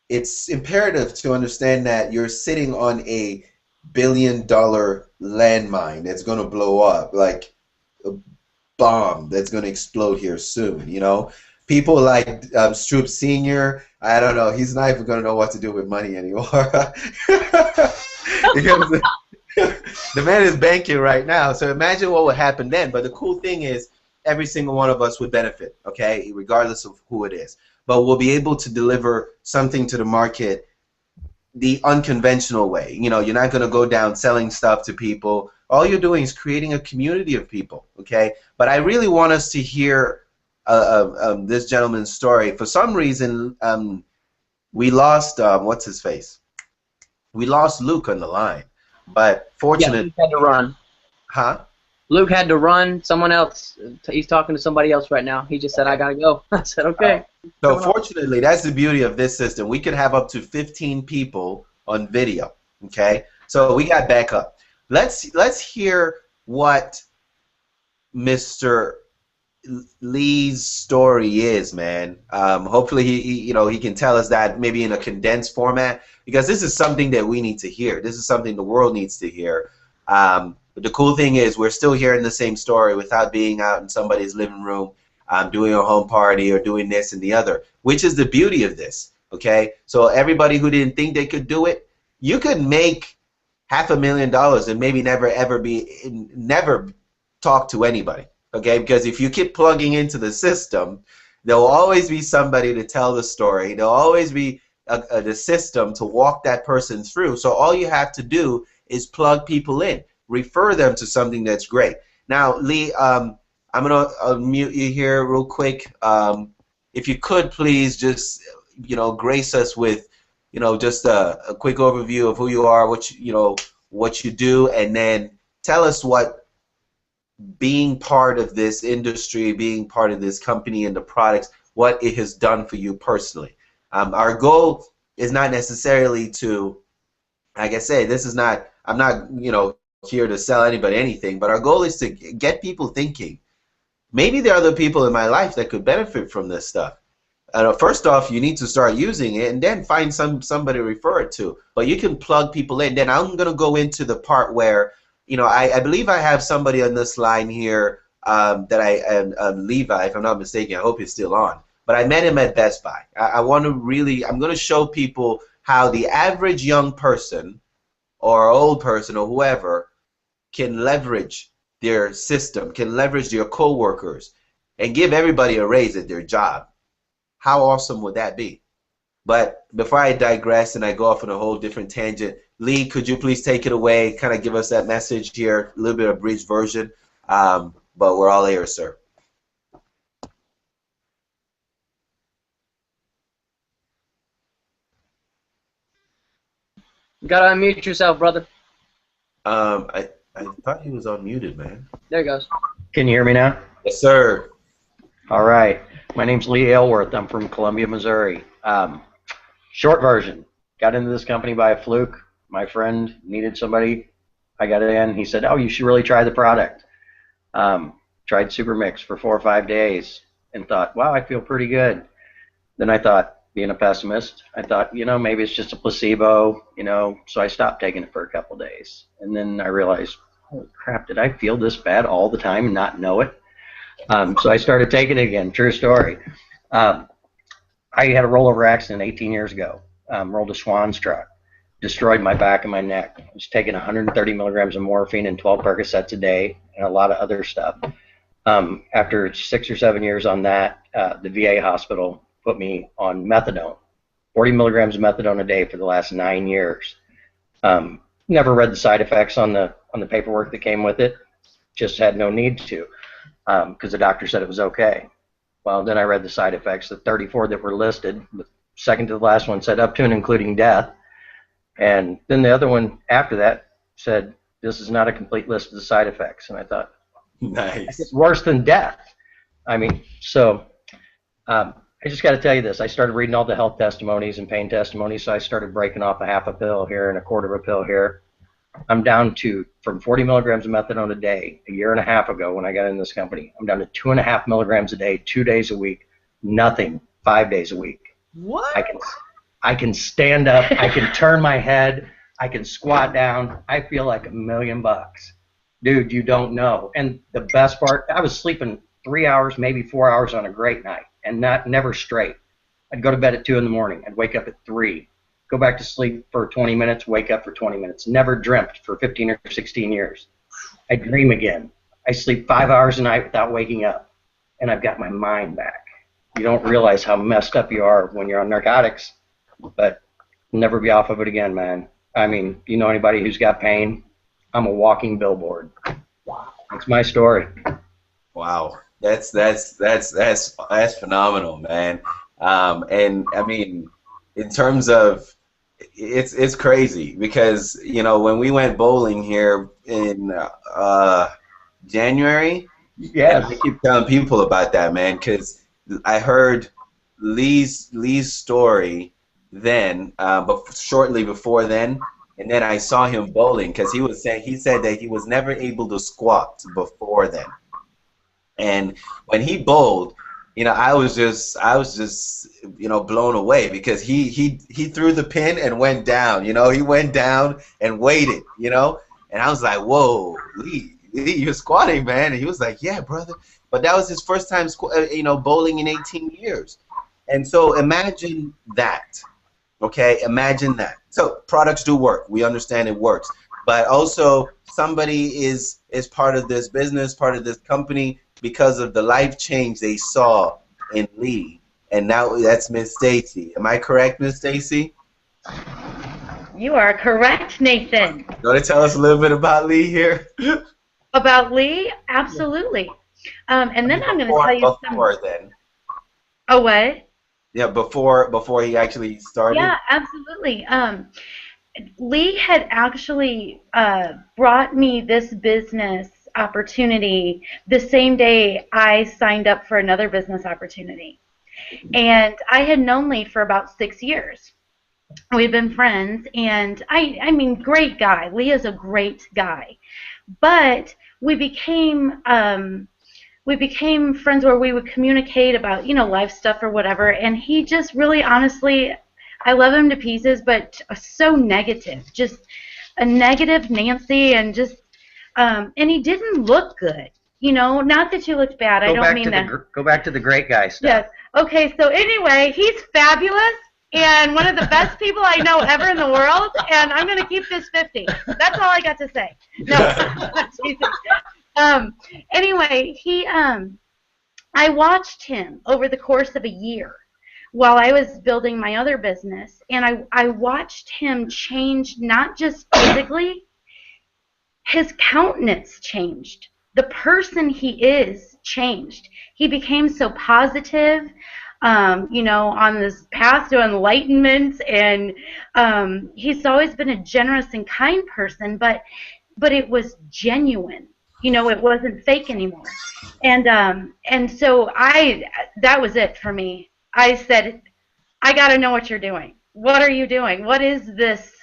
it's imperative to understand that you're sitting on a billion-dollar landmine that's going to blow up, like a bomb that's going to explode here soon. People like Stroop Sr., I don't know, he's not even going to know what to do with money anymore. Because the man is banking right now, so imagine what would happen then. But the cool thing is every single one of us would benefit, okay, regardless of who it is. But we'll be able to deliver something to the market the unconventional way. You're not going to go down selling stuff to people. All you're doing is creating a community of people, okay? But I really want us to hear this gentleman's story. For some reason, we lost, what's his face? We lost Luke on the line. But fortunately... Yeah, Luke had to run. Huh? Luke had to run. Someone else, he's talking to somebody else right now. He just said, I got to go. I said, okay. So fortunately, that's the beauty of this system. We could have up to 15 people on video, okay? So we got backup. Let's hear what Mr. Lee's story is, man. Hopefully he can tell us that maybe in a condensed format, because this is something that we need to hear. This is something the world needs to hear. But the cool thing is we're still hearing the same story without being out in somebody's living room doing a home party or doing this and the other, which is the beauty of this, okay? So everybody who didn't think they could do it, you could make $500,000 and maybe never talk to anybody, okay? Because if you keep plugging into the system, there will always be somebody to tell the story. There will always be the system to walk that person through. So all you have to do is plug people in, refer them to something that's great. Now, Lee, I'm going to unmute you here real quick. If you could, please just, grace us with, just a quick overview of who you are, what you do, and then tell us what being part of this industry, being part of this company and the products, what it has done for you personally. Our goal is not necessarily to, like I say, I'm not, here to sell anybody anything, but our goal is to get people thinking. Maybe there are other people in my life that could benefit from this stuff. First off, you need to start using it, and then find somebody to refer it to. But you can plug people in. Then I'm going to go into the part where, I believe I have somebody on this line here that Levi, if I'm not mistaken. I hope he's still on. But I met him at Best Buy. I'm going to show people how the average young person or old person or whoever can leverage their system, can leverage their co-workers, and give everybody a raise at their job. How awesome would that be? But before I digress and I go off on a whole different tangent, Lee, could you please take it away, kind of give us that message here, a little bit of a brief version, but we're all ears, sir. You gotta unmute yourself, brother. I thought he was unmuted, man. There he goes. Can you hear me now? Yes, sir. All right. My name's Lee Aylworth. I'm from Columbia, Missouri. Short version. Got into this company by a fluke. My friend needed somebody. I got in. He said, oh, you should really try the product. Tried Supermix for 4 or 5 days and thought, wow, I feel pretty good. Then I thought, being a pessimist, I thought, maybe it's just a placebo, so I stopped taking it for a couple days. And then I realized, holy crap, did I feel this bad all the time and not know it? So I started taking it again, true story. I had a rollover accident 18 years ago, rolled a Schwann's truck, destroyed my back and my neck. I was taking 130 milligrams of morphine and 12 Percocets a day and a lot of other stuff. After 6 or 7 years on that, the VA hospital put me on methadone, 40 milligrams of methadone a day for the last 9 years. Never read the side effects on the paperwork that came with it. Just had no need to, because the doctor said it was okay. Well, then I read the side effects. The 34 that were listed, the second to the last one said up to and including death. And then the other one after that said, this is not a complete list of the side effects. And I thought, Nice. it's worse than death. I mean, so I just got to tell you this. I started reading all the health testimonies and pain testimonies, so I started breaking off a half a pill here and a quarter of a pill here. I'm down to, from 40 milligrams of methadone a day a year and a half ago when I got in this company, I'm down to 2.5 milligrams a day, 2 days a week, nothing, 5 days a week. What? I can stand up, I can turn my head, I can squat down. I feel like $1,000,000. Dude, you don't know. And the best part, I was sleeping 3 hours, maybe 4 hours on a great night, and never straight. I'd go to bed at 2 in the morning. I'd wake up at 3. Go back to sleep for 20 minutes, wake up for 20 minutes. Never dreamt for 15 or 16 years. I dream again. I sleep 5 hours a night without waking up, and I've got my mind back. You don't realize how messed up you are when you're on narcotics, but never be off of it again, man. I mean, you know anybody who's got pain? I'm a walking billboard. Wow. That's my story. Wow. That's phenomenal, man. And I mean, in terms of, it's crazy because, you know, when we went bowling here in January, Yes. I keep telling people about that, man, because I heard Lee's story then, but shortly before then, and then I saw him bowling because he said that he was never able to squat before then, and when he bowled, you know, I was just you know, blown away because he threw the pin and went down. You know, he went down and waited. You know, and I was like, whoa, Lee, you're squatting, man. And he was like, yeah, brother. But that was his first time, you know, bowling in 18 years. And so imagine that. Okay, imagine that. So products do work. We understand it works. But also somebody is part of this business, part of this company, because of the life change they saw in Lee, and now that's Miss Stacy. Am I correct, Miss Stacy? You are correct, Nathan. You want to tell us a little bit about Lee here? About Lee? Absolutely. And then I'm going to tell you before then. Oh, what? Yeah, before he actually started. Yeah, absolutely. Lee had actually brought me this business opportunity the same day I signed up for another business opportunity. And I had known Lee for about 6 years. We've been friends, and I mean, great guy. Lee is a great guy. But we became friends where we would communicate about, you know, life stuff or whatever, and he just really, honestly, I love him to pieces, but so negative, just a negative Nancy, and just and he didn't look good, you know. Not that you looked bad. I don't mean that. Go back to the great guy stuff. Yes. Okay. So anyway, he's fabulous and one of the best people I know ever in the world. And I'm gonna keep this 50. That's all I got to say. No. Anyway, I watched him over the course of a year while I was building my other business, and I watched him change, not just physically. His countenance changed. The person he is changed. He became so positive, you know, on this path to enlightenment, and he's always been a generous and kind person, but it was genuine. You know, it wasn't fake anymore. And so that was it for me. I said, I got to know what you're doing. What are you doing? What is this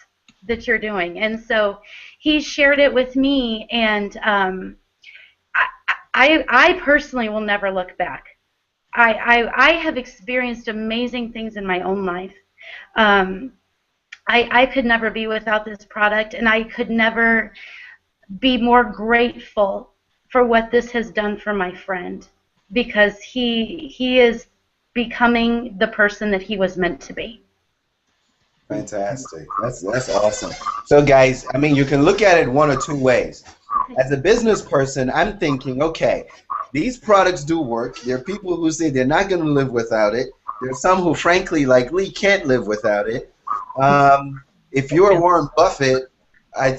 that you're doing? And so he shared it with me, and I personally will never look back. I have experienced amazing things in my own life. I could never be without this product, and I could never be more grateful for what this has done for my friend, because he is becoming the person that he was meant to be. Fantastic. That's awesome. So guys, I mean, you can look at it one or two ways. As a business person, I'm thinking, okay, these products do work. There are people who say they're not going to live without it. There are some who, frankly, like Lee, can't live without it. If you're Warren Buffett, I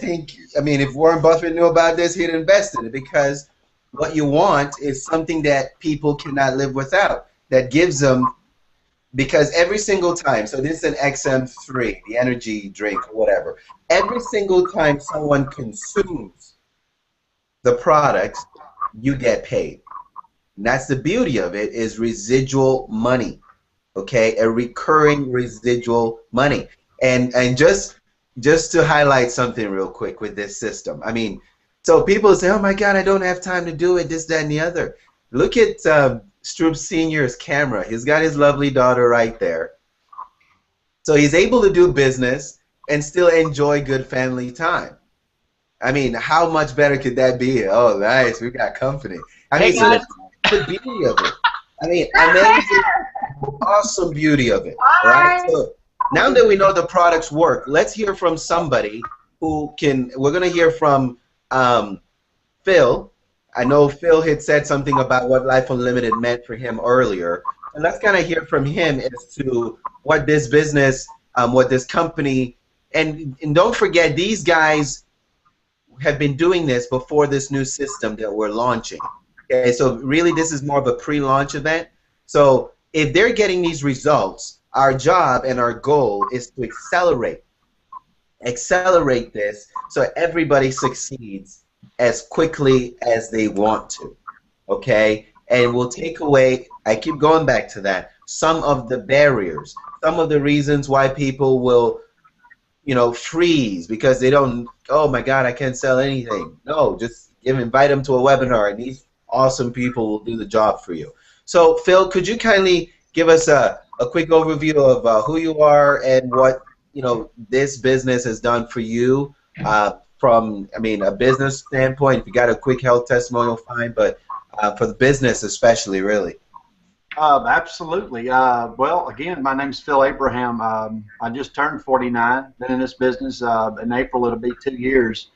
mean, if Warren Buffett knew about this, he'd invest in it, because what you want is something that people cannot live without. that gives them, because every single time, so this is an XM3, the energy drink or whatever, every single time someone consumes the product, you get paid. And that's the beauty of it, is residual money, okay? A recurring residual money. And just to highlight something real quick with this system, I mean, so people say, oh my God, I don't have time to do it, this, that, and the other. Look at Stroop Sr.'s camera. He's got his lovely daughter right there. So he's able to do business and still enjoy good family time. I mean, how much better could that be? Oh, nice, we got company. I mean, so that's the beauty of it. I mean, amazing, awesome beauty of it, right? So now that we know the products work, let's hear from somebody who can. We're gonna hear from Phil. I know Phil had said something about what Life Unlimited meant for him earlier, and let's kind of hear from him as to what this business, what this company, and don't forget, these guys have been doing this before this new system that we're launching. Okay, so really this is more of a pre-launch event. So if they're getting these results, our job and our goal is to accelerate this so everybody succeeds as quickly as they want to, okay? And we'll take away, I keep going back to that, some of the barriers, some of the reasons why people will, you know, freeze because they don't, oh my God, I can't sell anything. No, just invite them to a webinar, and these awesome people will do the job for you. So Phil, could you kindly give us a quick overview of who you are and what, you know, this business has done for you from, I mean, a business standpoint? If you got a quick health testimonial, fine, but for the business especially, really. Absolutely. Well, again, my name's Phil Abraham. I just turned 49. Been in this business in April. It'll be 2 years.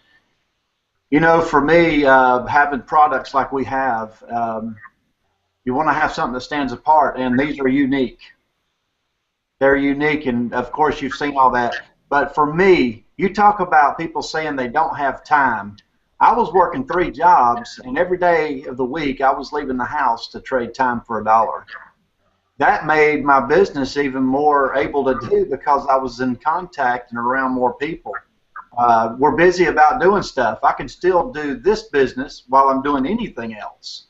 You know, for me, having products like we have, you want to have something that stands apart, and these are unique. They're unique, and of course, you've seen all that. But for me, you talk about people saying they don't have time. I was working 3 jobs, and every day of the week I was leaving the house to trade time for $1. That made my business even more able to do because I was in contact and around more people. We're busy about doing stuff. I can still do this business while I'm doing anything else.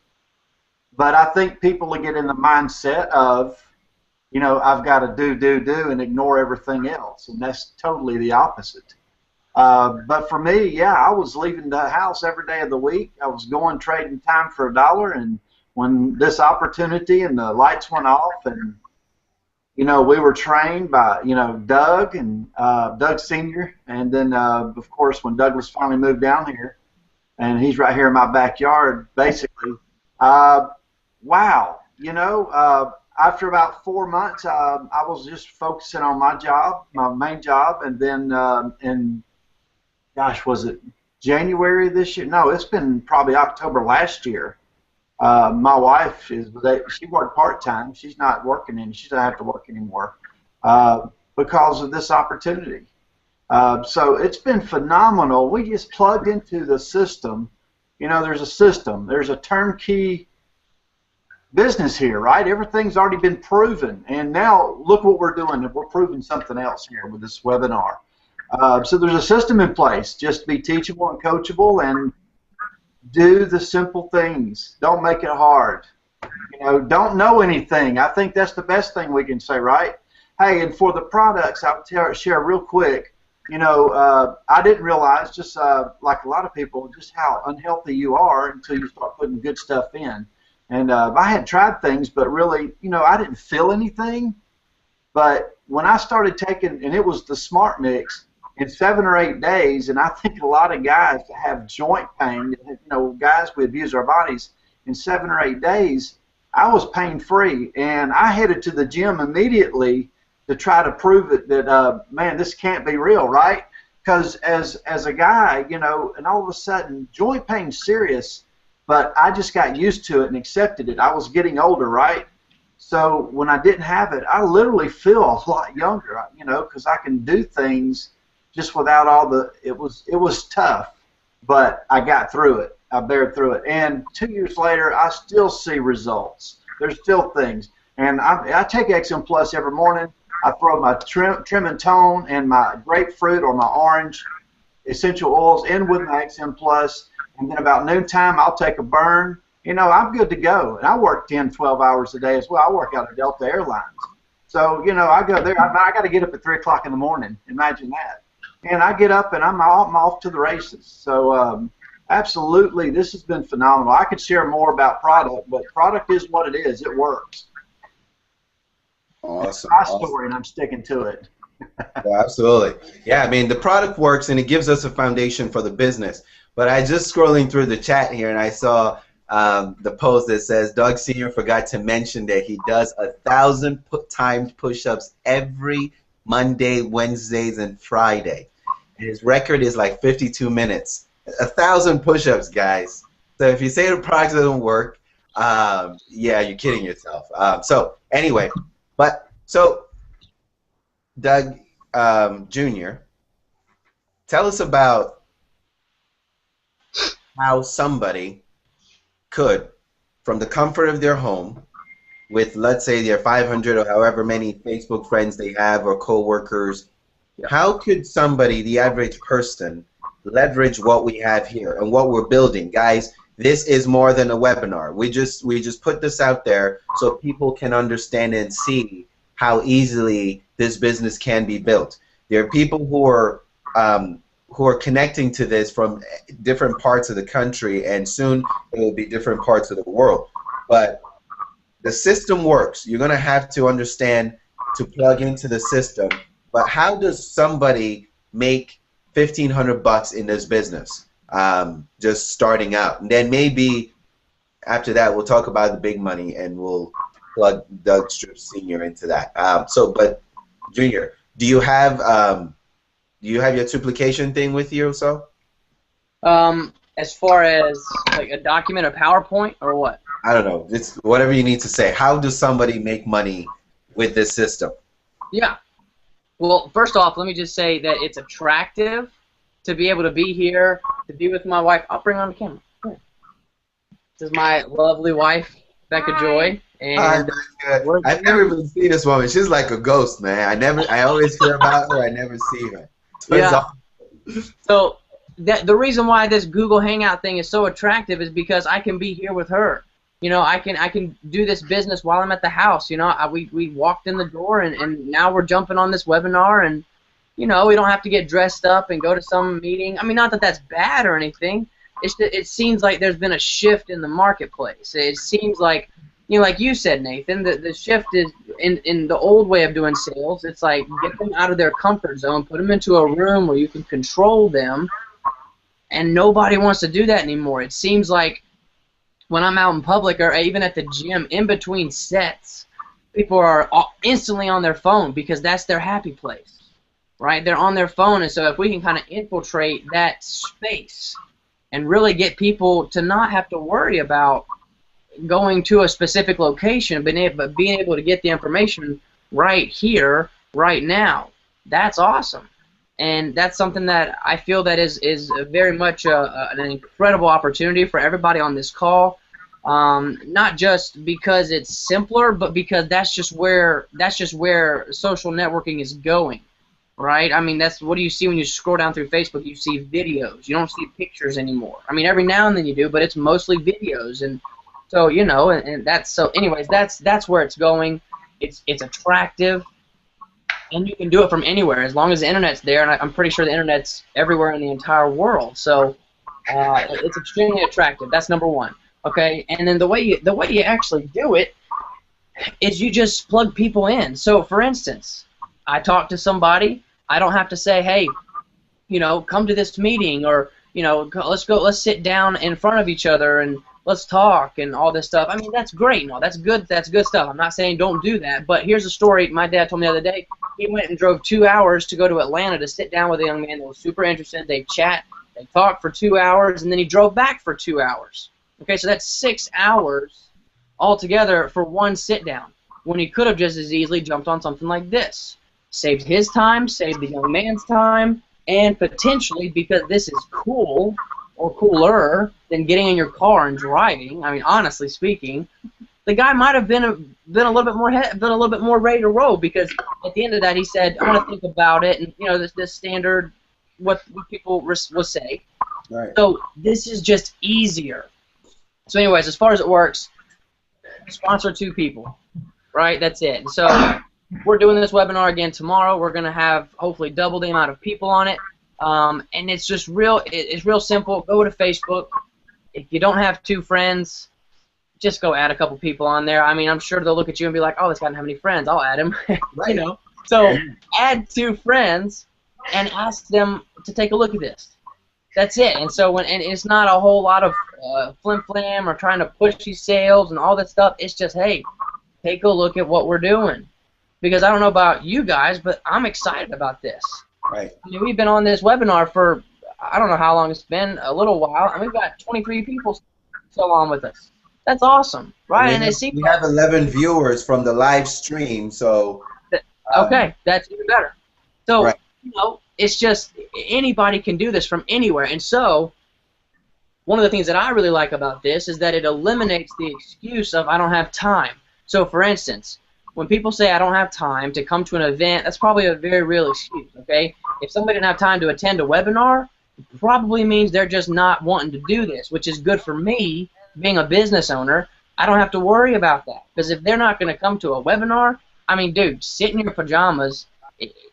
But I think people will get in the mindset of, you know, I've got to do, and ignore everything else, and that's totally the opposite. But for me, yeah, I was leaving the house every day of the week. I was going trading time for $1, and when this opportunity and the lights went off, and you know, we were trained by, you know, Doug and Doug Sr., and then of course when Douglas finally moved down here, and he's right here in my backyard, basically. Wow, you know, after about 4 months, I was just focusing on my job, my main job, and then in, gosh, was it January this year? No, it's been probably October last year. My wife she worked part-time. She's not working she doesn't have to work anymore because of this opportunity. So it's been phenomenal. We just plugged into the system. You know, there's a system. There's a turnkey business here, right? Everything's already been proven, and now look what we're doing. We're proving something else here with this webinar. So there's a system in place. Just be teachable and coachable, and do the simple things. Don't make it hard. You know, don't know anything. I think that's the best thing we can say, right? Hey, and for the products, I'll share real quick. You know, I didn't realize, just like a lot of people, just how unhealthy you are until you start putting good stuff in. And I had tried things, but really, you know, I didn't feel anything. But when I started taking, and it was the Smart Mix, in 7 or 8 days, and I think a lot of guys have joint pain, you know, guys, we abuse our bodies, in 7 or 8 days, I was pain-free, and I headed to the gym immediately to try to prove it that, man, this can't be real, right? Because as a guy, you know, and all of a sudden, joint pain's serious, but I just got used to it and accepted it. I was getting older, right? So when I didn't have it, I literally feel a lot younger, you know, because I can do things just without all the, it was tough, but I got through it. I bared through it. And 2 years later, I still see results. There's still things. And I take XM Plus every morning. I throw my trim and tone and my grapefruit or my orange essential oils in with my XM Plus, and then about noontime I'll take a burn. You know, I'm good to go. And I work 10, 12 hours a day as well. I work out of Delta Airlines. So, you know, I go there. I got to get up at 3 o'clock in the morning. Imagine that. And I get up and I'm off to the races. So, absolutely, this has been phenomenal. I could share more about product, but product is what it is. It works. Awesome. It's my Awesome. story, and I'm sticking to it. Yeah, absolutely. Yeah, I mean, the product works and it gives us a foundation for the business. But I just scrolling through the chat here and I saw the post that says Doug Sr. forgot to mention that he does 1,000 timed push-ups every Monday, Wednesdays, and Friday. And his record is like 52 minutes. 1,000 push-ups, guys. So if you say the product doesn't work, yeah, you're kidding yourself. So anyway, so Doug Jr., tell us about how somebody could, from the comfort of their home, with, let's say, their 500 or however many Facebook friends they have or co-workers, how could somebody, the average person, leverage what we have here and what we're building? Guys, this is more than a webinar. We just put this out there so people can understand and see how easily this business can be built. There are people who are connecting to this from different parts of the country, and soon it will be different parts of the world. But the system works. You're going to have to understand to plug into the system. But how does somebody make $1,500 in this business just starting out? And then maybe after that we'll talk about the big money and we'll plug Doug Strip Sr. into that. But Junior, do you have your duplication thing with you? So, as far as like a document, a PowerPoint, or what? I don't know. It's whatever you need to say. How does somebody make money with this system? Yeah. Well, first off, let me just say that it's attractive to be able to be here, to be with my wife. I'll bring her on the camera. Here. This is my lovely wife, Becca Joy. And I've never even seen this woman. She's like a ghost, man. I always hear about her. I never see her. Yeah. So the reason why this Google Hangout thing is so attractive is because I can be here with her. You know, I can do this business while I'm at the house. You know, we walked in the door and now we're jumping on this webinar, and you know, we don't have to get dressed up and go to some meeting. I mean, not that that's bad or anything. It seems like there's been a shift in the marketplace. It seems like, you know, like you said, Nathan, the shift is in the old way of doing sales. It's like get them out of their comfort zone, put them into a room where you can control them, and nobody wants to do that anymore. It seems like when I'm out in public or even at the gym, in between sets, people are instantly on their phone because that's their happy place, right? They're on their phone, and so if we can kind of infiltrate that space and really get people to not have to worry about going to a specific location, but being able to get the information right here, right now, that's awesome. And that's something that I feel that is very much an incredible opportunity for everybody on this call. Not just because it's simpler, but because that's just where social networking is going, right? I mean, that's what do you see when you scroll down through Facebook? You see videos. You don't see pictures anymore. I mean, every now and then you do, but it's mostly videos. And so, you know, and that's so. Anyways, that's where it's going. It's attractive. And you can do it from anywhere as long as the internet's there, and I'm pretty sure the internet's everywhere in the entire world. So it's extremely attractive. That's number one. Okay, and then the way you actually do it is you just plug people in. So for instance, I talk to somebody. I don't have to say, hey, you know, come to this meeting, or you know, let's sit down in front of each other and let's talk and all this stuff. I mean, that's great and all. That's good stuff. I'm not saying don't do that. But here's a story my dad told me the other day. He went and drove 2 hours to go to Atlanta to sit down with a young man that was super interested. They chat, they talked for 2 hours, and then he drove back for 2 hours. Okay, so that's 6 hours altogether for one sit down, when he could have just as easily jumped on something like this. Saved his time, saved the young man's time, and potentially, because this is cool or cooler than getting in your car and driving, I mean, honestly speaking, the guy might have been a little bit more ready to roll, because at the end of that he said, I want to think about it, and you know, this standard what people will say. Right. So this is just easier. So anyways, as far as it works, sponsor 2 people, right? That's it. And so we're doing this webinar again tomorrow. We're going to have hopefully double the amount of people on it. And it's just it's real simple. Go to Facebook. If you don't have 2 friends, just go add a couple people on there. I mean, I'm sure they'll look at you and be like, oh, this guy doesn't have any friends. I'll add him. Right. You know. So add 2 friends and ask them to take a look at this. That's it. And so and it's not a whole lot of flim-flam or trying to push these sales and all that stuff. It's just, hey, take a look at what we're doing. Because I don't know about you guys, but I'm excited about this. Right. I mean, we've been on this webinar for, I don't know how long it's been, a little while, and we've got 23 people still on with us. That's awesome, right? We have 11 viewers from the live stream, so... Okay, that's even better. So, right. You know, it's just anybody can do this from anywhere. And so one of the things that I really like about this is that it eliminates the excuse of I don't have time. So, for instance, when people say I don't have time to come to an event, that's probably a very real excuse, okay? If somebody didn't have time to attend a webinar, it probably means they're just not wanting to do this, which is good for me, being a business owner. I don't have to worry about that, because if they're not going to come to a webinar, I mean, dude, sit in your pajamas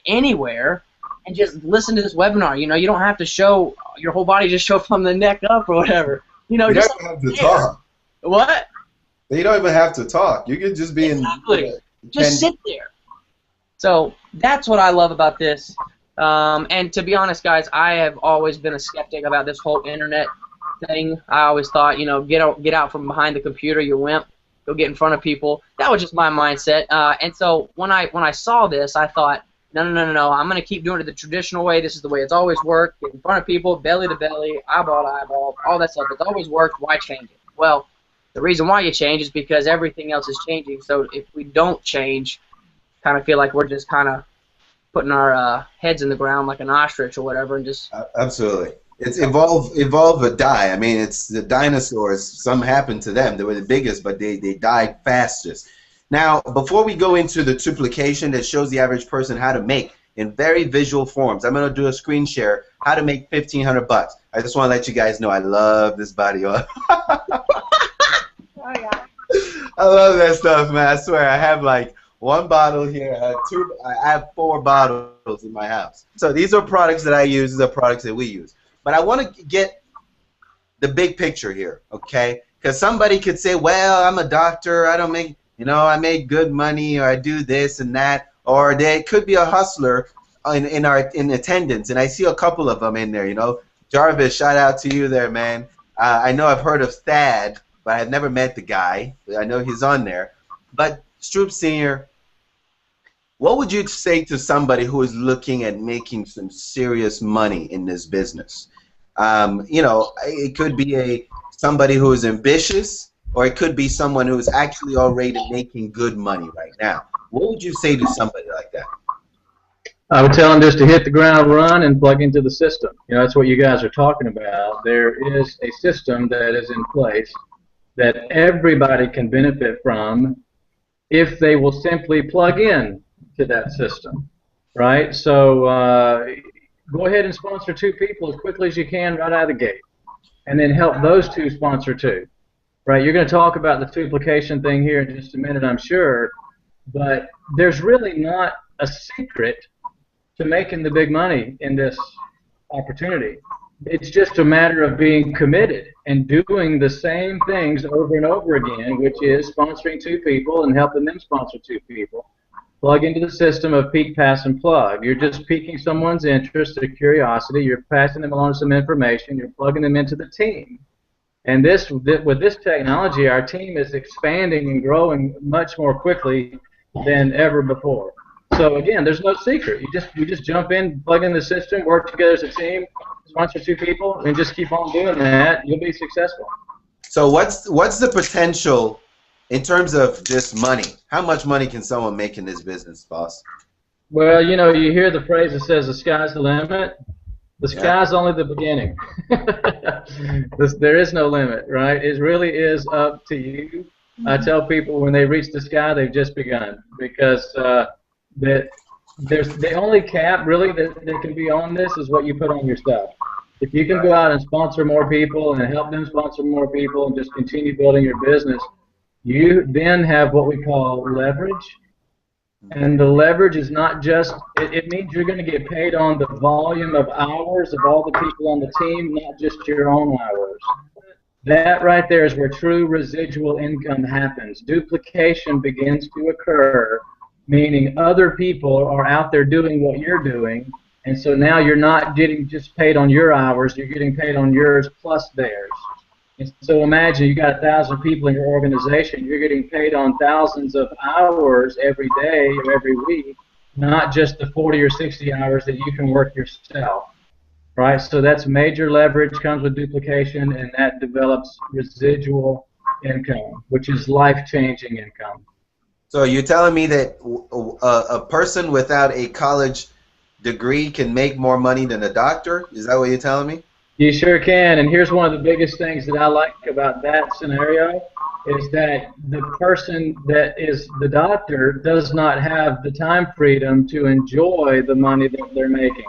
anywhere and just listen to this webinar. You know, you don't have to show your whole body, just show from the neck up or whatever. You know, you just don't have to talk. What? You don't even have to talk. You can just be exactly. Just sit there. So that's what I love about this. And to be honest, guys, I have always been a skeptic about this whole internet thing. I always thought, you know, get out from behind the computer, you wimp. Go get in front of people. That was just my mindset. And so when I saw this, I thought, no. I'm going to keep doing it the traditional way. This is the way it's always worked. Get in front of people, belly to belly, eyeball to eyeball, all that stuff. It's always worked. Why change it? Well, the reason why you change is because everything else is changing. So if we don't change, kind of feel like we're just kind of putting our heads in the ground like an ostrich or whatever, and just absolutely. It's evolve or die. I mean, it's the dinosaurs. Some happened to them. They were the biggest, but they died fastest. Now, before we go into the duplication that shows the average person how to make in very visual forms, I'm going to do a screen share how to make $1,500. I just want to let you guys know I love this body oil. Oh, yeah. I love that stuff, man. I swear, I have like 1 bottle here. I have 4 bottles in my house. So these are products that I use. These are products that we use. But I want to get the big picture here, okay? Because somebody could say, well, I'm a doctor. I don't make, you know, I make good money, or I do this and that. Or they could be a hustler in attendance. And I see a couple of them in there, you know. Jarvis, shout out to you there, man. I know I've heard of Thad, but I've never met the guy. I know he's on there. But Stroop Sr., what would you say to somebody who is looking at making some serious money in this business? You know, it could be somebody who is ambitious, or it could be someone who is actually already making good money right now. What would you say to somebody like that? I would tell them just to hit the ground run and plug into the system. You know, that's what you guys are talking about. There is a system that is in place that everybody can benefit from if they will simply plug in to that system, right? So go ahead and sponsor 2 people as quickly as you can right out of the gate, and then help those 2 sponsor 2, right? You're going to talk about the duplication thing here in just a minute, I'm sure, but there's really not a secret to making the big money in this opportunity. It's just a matter of being committed and doing the same things over and over again, which is sponsoring 2 people and helping them sponsor 2 people. Plug into the system of peak, pass, and plug. You're just piquing someone's interest or curiosity. You're passing them along some information. You're plugging them into the team. And with this technology, our team is expanding and growing much more quickly than ever before. So again, there's no secret. You just jump in, plug in the system, work together as a team, sponsor 2 people, and just keep on doing that. You'll be successful. So what's the potential in terms of just money? How much money can someone make in this business, boss? Well, you know, you hear the phrase that says the sky's the limit. The sky's only the beginning. There is no limit, right? It really is up to you I tell people when they reach the sky, they've just begun, because that there's the only cap really that can be on this is what you put on your stuff. If you can go out and sponsor more people and help them sponsor more people and just continue building your business, you then have what we call leverage. And the leverage is not just, it means you're going to get paid on the volume of hours of all the people on the team, not just your own hours. That right there is where true residual income happens. Duplication begins to occur, meaning other people are out there doing what you're doing, and so now you're not getting just paid on your hours, you're getting paid on yours plus theirs. And so imagine you got 1,000 people in your organization, you're getting paid on thousands of hours every day or every week, not just the 40 or 60 hours that you can work yourself. Right? So that's major leverage, comes with duplication, and that develops residual income, which is life-changing income. So you're telling me that a person without a college degree can make more money than a doctor? Is that what you're telling me? You sure can, and here's one of the biggest things that I like about that scenario is that the person that is the doctor does not have the time freedom to enjoy the money that they're making.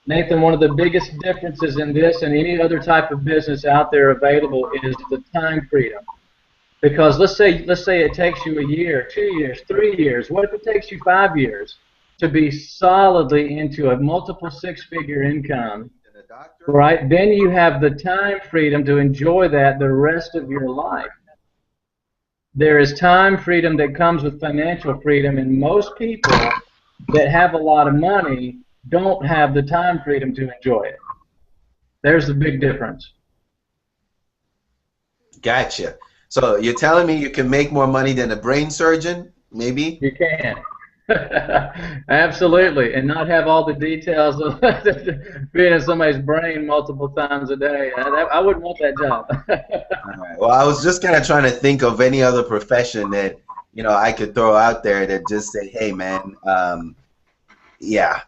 Nathan, one of the biggest differences in this and any other type of business out there available is the time freedom. Because let's say it takes you a year, 2 years, 3 years. What if it takes you 5 years to be solidly into a multiple six-figure income? Right? Then you have the time freedom to enjoy that the rest of your life. There is time freedom that comes with financial freedom, and most people that have a lot of money don't have the time freedom to enjoy it. There's the big difference. Gotcha. So you're telling me you can make more money than a brain surgeon, maybe? You can. Absolutely, and not have all the details of being in somebody's brain multiple times a day. I wouldn't want that job. All right. Well, I was just kind of trying to think of any other profession that I could throw out there that just say, hey, man, yeah.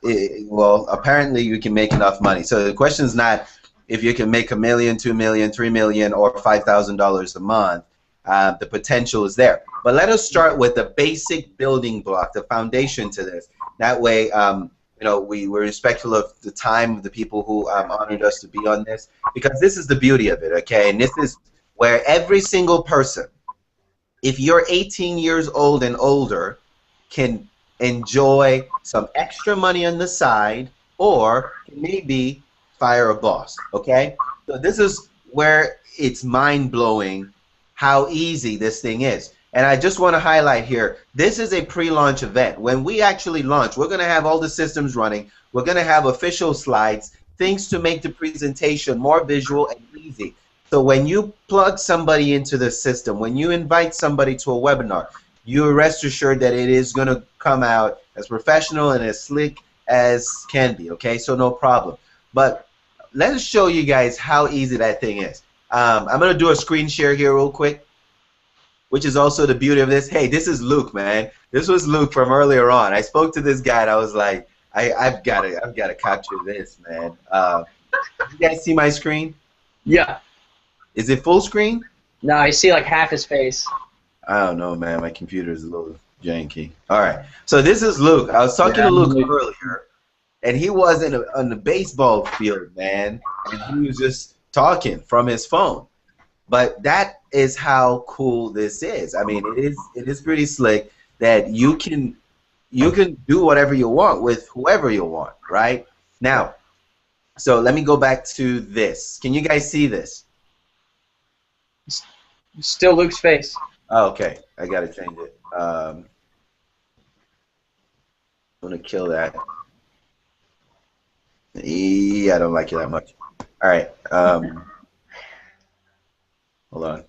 Well, apparently you can make enough money. So the question is not if you can make $1 million, $2 million, $3 million, or $5,000 a month. The potential is there. But let us start with the basic building block, the foundation to this. That way, we're respectful of the time of the people who honored us to be on this, because this is the beauty of it, okay? And this is where every single person, if you're 18 years old and older, can enjoy some extra money on the side, or maybe fire a boss, okay? So this is where it's mind-blowing how easy this thing is. And I just want to highlight here, this is a pre-launch event. When we actually launch, we're going to have all the systems running. We're going to have official slides, things to make the presentation more visual and easy. So when you plug somebody into the system, when you invite somebody to a webinar, you rest assured that it is going to come out as professional and as slick as can be, okay? So no problem. But let us show you guys how easy that thing is. I'm going to do a screen share here real quick, which is also the beauty of this. Hey, this is Luke, man. This was Luke from earlier on. I spoke to this guy, and I was like, I've got to capture this, man. You guys see my screen? Yeah. Is it full screen? No, I see like half his face. I don't know, man. My computer is a little janky. All right. So this is Luke. I was talking to Luke earlier, and he was on the baseball field, man, and he was just talking from his phone. But that is how cool this is. I mean, it is pretty slick that you can do whatever you want with whoever you want, right? Now, so let me go back to this. Can you guys see this? Still Luke's face. Oh, okay. I gotta change it. I'm gonna kill that. Yeah, I don't like it that much. All right. Hold on.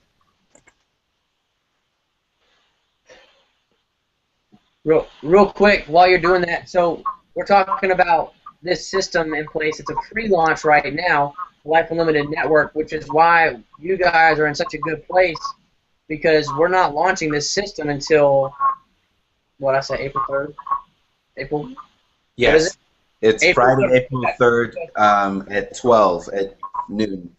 Real quick, while you're doing that, so we're talking about this system in place. It's a pre-launch right now, Life Unlimited Network, which is why you guys are in such a good place, because we're not launching this system until, what I say, April 3rd? April? Yes. It's Friday, April 3rd at 12 at noon.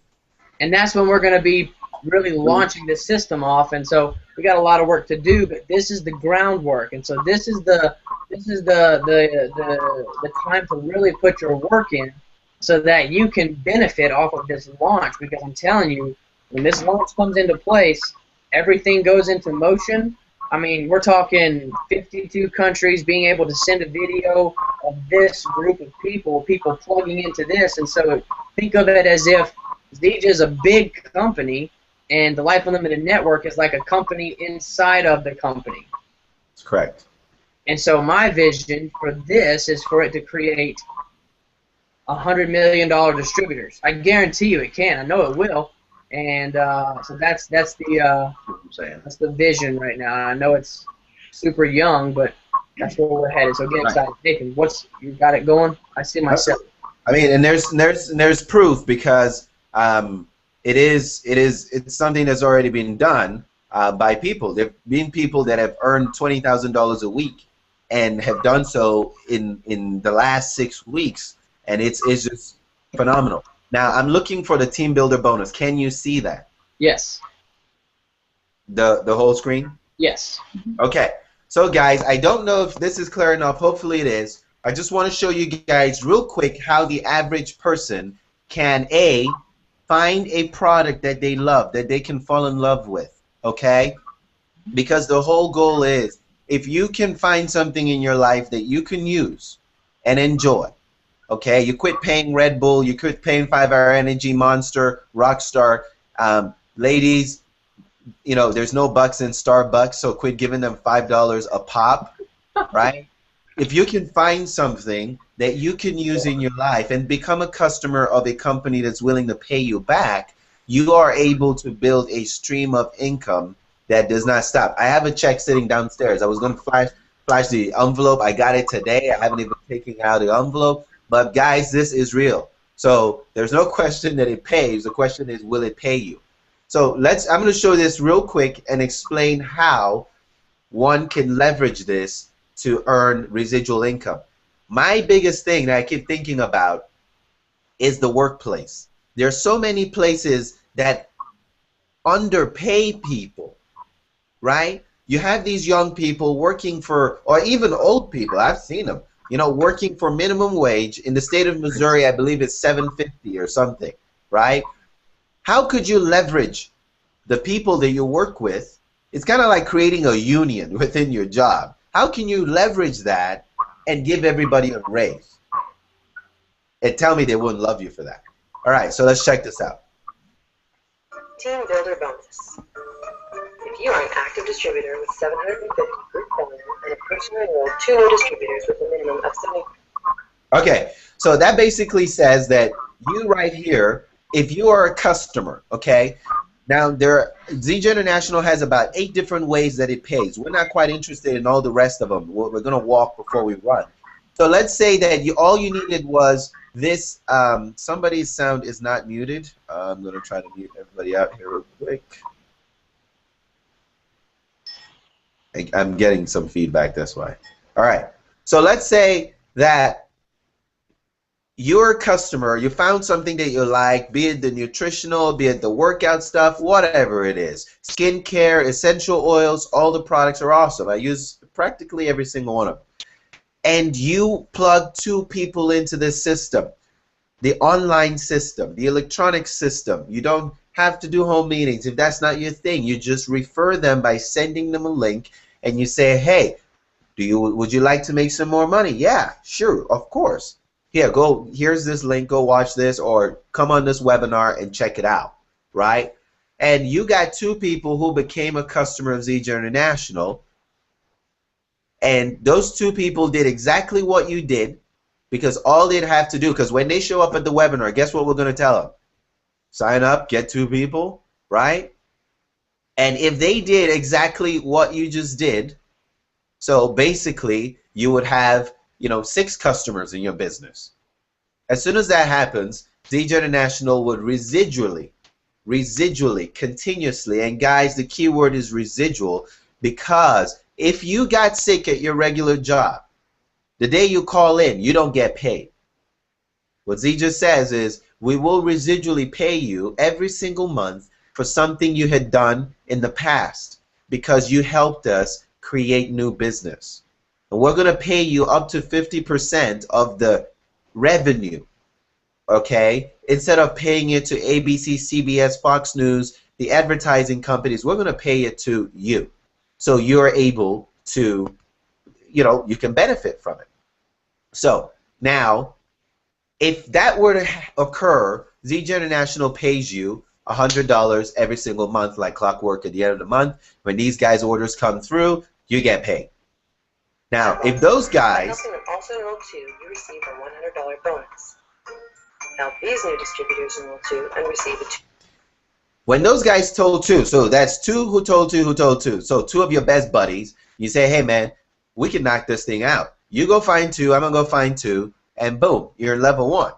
And that's when we're going to be really launching this system off. And so We got a lot of work to do, but this is the groundwork, and so this is the time to really put your work in, so that you can benefit off of this launch. Because I'm telling you, when this launch comes into place, everything goes into motion. I mean, we're talking 52 countries being able to send a video of this group of people plugging into this. And so think of it as if Zija is a big company, and the Life Unlimited Network is like a company inside of the company. That's correct. And so my vision for this is for it to create $100 million distributors. I guarantee you it can. I know it will. And so that's the vision right now. I know it's super young, but that's where we're headed. So get excited, Nathan. You got it going? I see myself. I mean, and there's proof, because it's something that's already been done by people. There've been people that have earned $20,000 a week and have done so in the last 6 weeks, and it's just phenomenal. Now, I'm looking for the team builder bonus. Can you see that? Yes. The whole screen? Yes. Okay. So, guys, I don't know if this is clear enough. Hopefully it is. I just want to show you guys real quick how the average person can, A, find a product that they love, that they can fall in love with, okay? Because the whole goal is, if you can find something in your life that you can use and enjoy, okay, you quit paying Red Bull, you quit paying 5-Hour Energy, Monster, Rockstar. Ladies, you know, there's no bucks in Starbucks, so quit giving them $5 a pop, right? If you can find something that you can use in your life and become a customer of a company that's willing to pay you back, you are able to build a stream of income that does not stop. I have a check sitting downstairs. I was going to flash the envelope. I got it today. I haven't even taken out the envelope. But guys, this is real. So there's no question that it pays. The question is, will it pay you? So I'm going to show this real quick and explain how one can leverage this to earn residual income. My biggest thing that I keep thinking about is the workplace. There are so many places that underpay people, right? You have these young people working for, or even old people, I've seen them, you know, working for minimum wage. In the state of Missouri, I believe it's $7.50 or something, right? How could you leverage the people that you work with? It's kind of like creating a union within your job. How can you leverage that and give everybody a raise? And tell me they wouldn't love you for that. All right, so let's check this out. Team Builder Bonus. If you are an active distributor with 750 group volume and a person enrolled 2 new distributors with a minimum of 70. Okay, so that basically says that you right here, if you are a customer, okay, now Zija International has about 8 different ways that it pays. We're not quite interested in all the rest of them. We're going to walk before we run. So let's say that all you needed was this. Somebody's sound is not muted. I'm going to try to mute everybody out here real quick. I'm getting some feedback, that's why. All right, so let's say that you're a customer, you found something that you like, be it the nutritional, be it the workout stuff, whatever it is. Skincare, essential oils, all the products are awesome. I use practically every single one of them. And you plug 2 people into this system, the online system, the electronic system. You don't have to do home meetings. If that's not your thing, you just refer them by sending them a link, and you say, hey, would you like to make some more money? Yeah, sure, of course. Here, here's this link, go watch this, or come on this webinar and check it out, right? And you got 2 people who became a customer of Zija International, and those 2 people did exactly what you did, because all they'd have to do, because when they show up at the webinar, guess what we're going to tell them? Sign up, get 2 people, right? And if they did exactly what you just did, so basically you would have, you know, 6 customers in your business. As soon as that happens, Zija International would residually, continuously, and guys, the key word is residual, because if you got sick at your regular job, the day you call in, you don't get paid. What Zija says is, we will residually pay you every single month for something you had done in the past. because you helped us create new business. And we're going to pay you up to 50% of the revenue, okay? Instead of paying it to ABC, CBS, Fox News, the advertising companies, we're going to pay it to you. So you're able to, you know, you can benefit from it. So now, if that were to occur, ZJ International pays you $100 every single month like clockwork at the end of the month. When these guys' orders come through, you get paid. Now, if those guys... By helping them also enroll too, you receive a $100 bonus. Help these new distributors enroll too and receive a When those guys told two, so that's two who told two who told two. So two of your best buddies, you say, hey man, we can knock this thing out. You go find two, I'm going to go find two, and boom, you're level 1.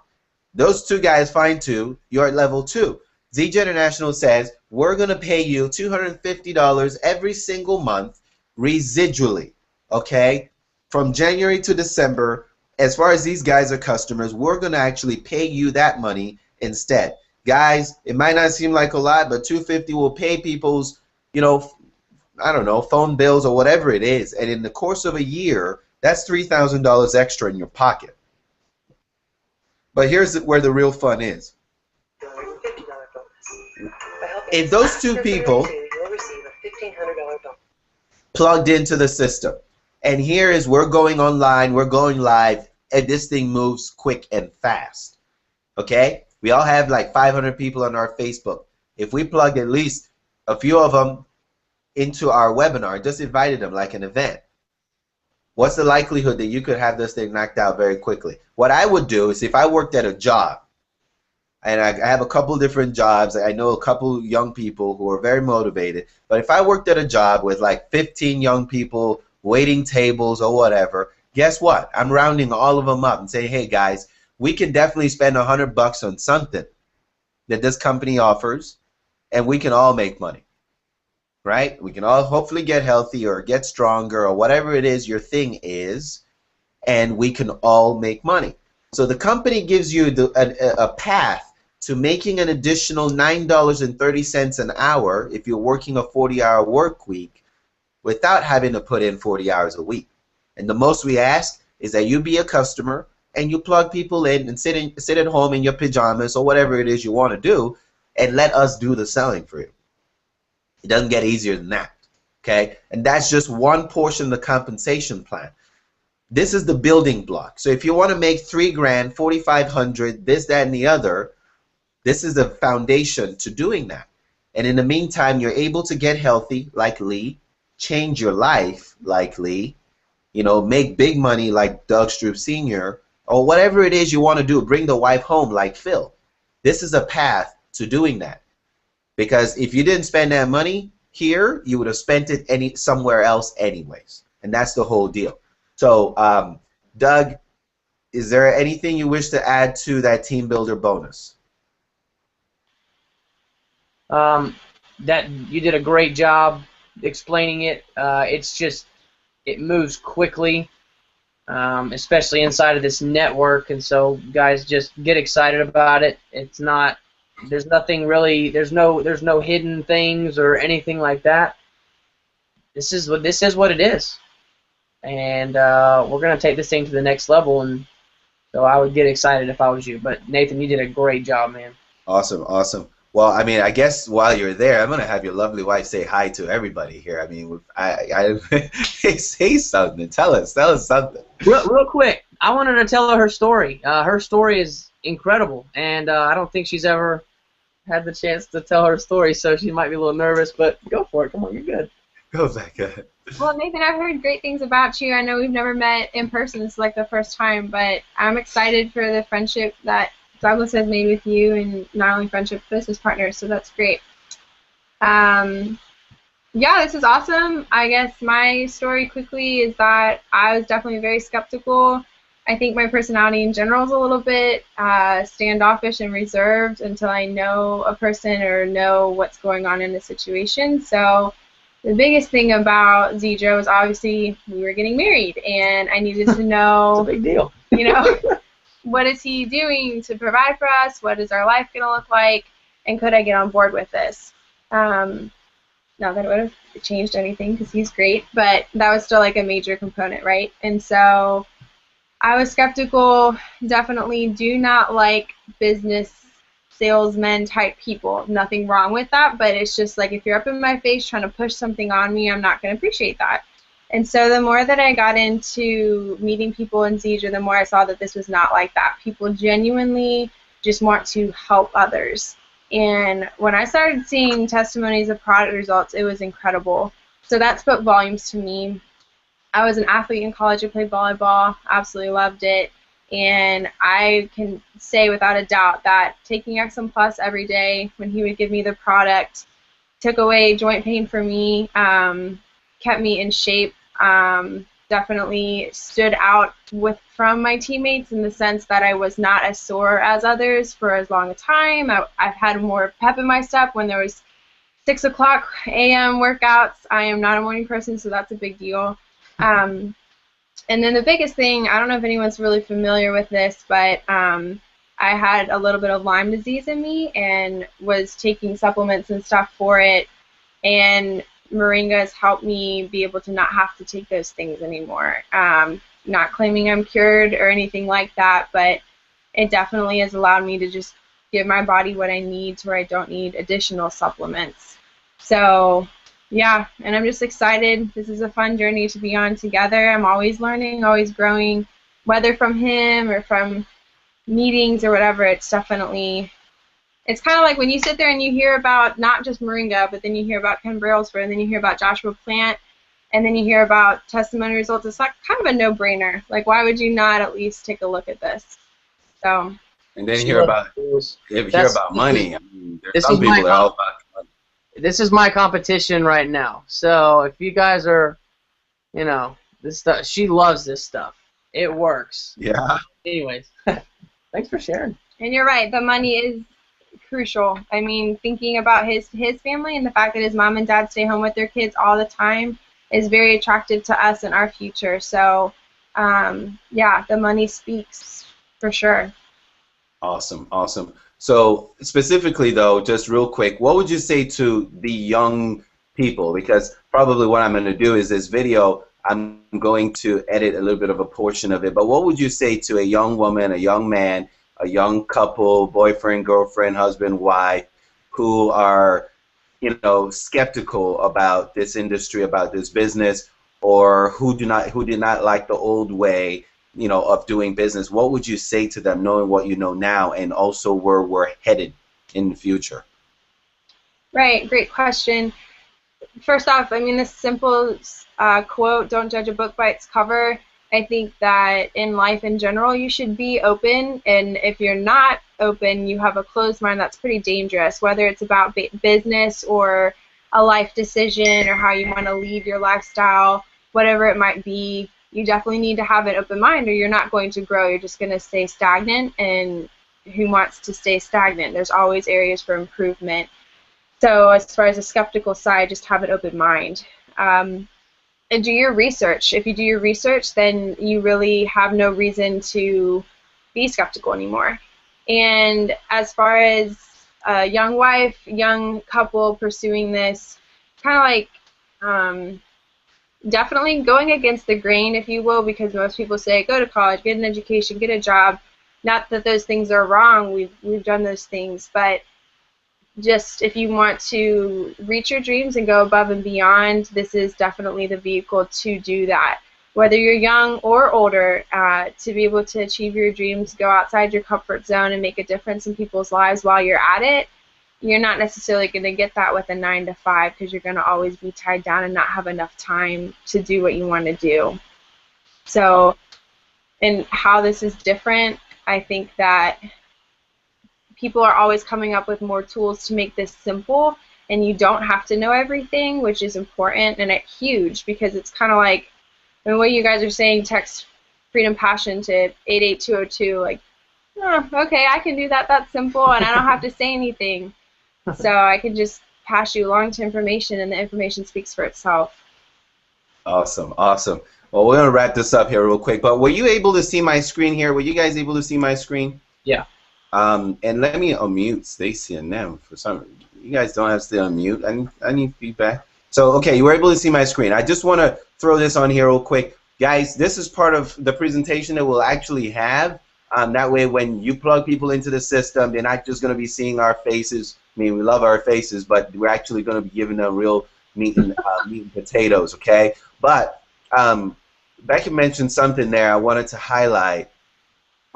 Those two guys find two, you're at level 2. ZJ International says, we're going to pay you $250 every single month residually, okay? From January to December, as far as these guys are customers, we're going to actually pay you that money instead. Guys, it might not seem like a lot, but $250 will pay people's, you know, I don't know, phone bills or whatever it is. And in the course of a year, that's $3,000 extra in your pocket. But here's where the real fun is. $250 bonus. By helping If those two people you'll receive a $1,500 bonus. plugged into the system, and here is we're going online, we're going live, and this thing moves quick and fast. Okay? We all have like 500 people on our Facebook. If we plug at least a few of them into our webinar, just invited them like an event, what's the likelihood that you could have this thing knocked out very quickly? What I would do is if I worked at a job, and I have a couple different jobs, I know a couple young people who are very motivated, but if I worked at a job with like 15 young people waiting tables or whatever, guess what? I'm rounding all of them up and saying, hey guys, we can definitely spend $100 on something that this company offers, and we can all make money, right? We can all hopefully get healthy or get stronger or whatever it is your thing is, and we can all make money. So the company gives you a path to making an additional $9.30 an hour if you're working a 40-hour work week without having to put in 40 hours a week. And the most we ask is that you be a customer and you plug people in and sit at home in your pajamas or whatever it is you want to do and let us do the selling for you. It doesn't get easier than that, okay? And that's just one portion of the compensation plan. This is the building block. So if you want to make $3 grand, $4,500, this, that, and the other, this is the foundation to doing that. And in the meantime, you're able to get healthy like Lee, change your life like Lee, you know, make big money like Doug Stroop Sr., or whatever it is you want to do, bring the wife home like Phil. This is a path to doing that. Because if you didn't spend that money here, you would have spent it somewhere else anyways. And that's the whole deal. So, Doug, is there anything you wish to add to that team builder bonus? That you did a great job explaining it. It's just, it moves quickly, especially inside of this network, and so guys, just get excited about it. It's not, there's nothing really, there's no hidden things or anything like that. This is what it is, and we're gonna take this thing to the next level, and so I would get excited if I was you. But Nathan, you did a great job, man. Awesome, awesome. Well, I mean, I guess while you're there, I'm gonna have your lovely wife say hi to everybody here. I mean, I say something. Tell us something. Real quick, I wanted to tell her story. Her story is incredible, and I don't think she's ever had the chance to tell her story, so she might be a little nervous. But go for it. Come on, you're good. Go, Becca. Well, Nathan, I've heard great things about you. I know we've never met in person. This is like the first time, but I'm excited for the friendship that Douglas has made with you, and not only friendship, business partners, so that's great. Yeah, this is awesome. I guess my story quickly is that I was definitely very skeptical. I think my personality in general is a little bit standoffish and reserved until I know a person or know what's going on in a situation. So the biggest thing about ZJ was obviously we were getting married, and I needed to know, It's a big deal. you know, what is he doing to provide for us? What is our life going to look like? And could I get on board with this? Not that it would have changed anything because he's great, but that was still like a major component, right? And so I was skeptical. Definitely do not like business salesmen type people. Nothing wrong with that, but it's just like if you're up in my face trying to push something on me, I'm not going to appreciate that. And so the more that I got into meeting people in Zedra, the more I saw that this was not like that. People genuinely just want to help others. And when I started seeing testimonies of product results, it was incredible. So that spoke volumes to me. I was an athlete in college. I played volleyball. Absolutely loved it. And I can say without a doubt that taking XM Plus every day when he would give me the product took away joint pain for me, kept me in shape, definitely stood out from my teammates in the sense that I was not as sore as others for as long a time. I've had more pep in my step when there was 6 o'clock a.m. workouts. I am not a morning person, so that's a big deal. And then the biggest thing, I don't know if anyone's really familiar with this, but I had a little bit of Lyme disease in me and was taking supplements and stuff for it, and Moringa has helped me be able to not have to take those things anymore. Not claiming I'm cured or anything like that, but it definitely has allowed me to just give my body what I need to where I don't need additional supplements. So yeah, and I'm just excited. This is a fun journey to be on together. I'm always learning, always growing, whether from him or from meetings or whatever. It's definitely, it's kind of like when you sit there and you hear about not just Moringa, but then you hear about Ken Brailsford, and then you hear about Joshua Plant, and then you hear about testimony results. It's like kind of a no-brainer. Like, why would you not at least take a look at this? So. And then hear about money. I mean, there's some people that are all about money. This is my competition right now. So if you guys are, you know, this stuff, she loves this stuff. It works. Yeah. Anyways, thanks for sharing. And you're right. The money is crucial. I mean, thinking about his family and the fact that his mom and dad stay home with their kids all the time is very attractive to us and our future. So, yeah, the money speaks for sure. Awesome, awesome. So specifically, though, just real quick, what would you say to the young people? Because probably what I'm going to do is this video, I'm going to edit a little bit of a portion of it. But what would you say to a young woman, a young man, a young couple, boyfriend, girlfriend, husband, wife, who are, you know, skeptical about this industry, about this business, or who did not like the old way, you know, of doing business? What would you say to them, knowing what you know now and also where we're headed in the future? Right, great question. First off, I mean, this simple quote, don't judge a book by its cover. I think that in life in general, you should be open, and if you're not open, you have a closed mind, that's pretty dangerous, whether it's about business or a life decision or how you want to lead your lifestyle, whatever it might be. You definitely need to have an open mind or you're not going to grow. You're just going to stay stagnant, and who wants to stay stagnant? There's always areas for improvement. So as far as the skeptical side, just have an open mind. And do your research. If you do your research, then you really have no reason to be skeptical anymore. And as far as a young wife, young couple pursuing this, kind of like definitely going against the grain, if you will, because most people say go to college, get an education, get a job. Not that those things are wrong. We've done those things, but just if you want to reach your dreams and go above and beyond, this is definitely the vehicle to do that. Whether you're young or older, to be able to achieve your dreams, go outside your comfort zone and make a difference in people's lives while you're at it, you're not necessarily going to get that with a 9-to-5 because you're going to always be tied down and not have enough time to do what you want to do. So, and how this is different, I think that people are always coming up with more tools to make this simple, and you don't have to know everything, which is important and it's huge because it's kind of like, I mean, what you guys are saying, text Freedom Passion to 88202, like, oh, okay, I can do that, that's simple, and I don't have to say anything. So I can just pass you along to information, and the information speaks for itself. Awesome, awesome. Well, we're going to wrap this up here real quick, but were you able to see my screen here? Were you guys able to see my screen? Yeah. And let me unmute Stacy and them for some reason. You guys don't have to stay on mute. I need feedback. So, okay, you were able to see my screen. I just want to throw this on here real quick. Guys, this is part of the presentation that we'll actually have. That way, when you plug people into the system, they're not just going to be seeing our faces. I mean, we love our faces, but we're actually going to be giving them real meat and potatoes, okay? But Becca mentioned something there I wanted to highlight.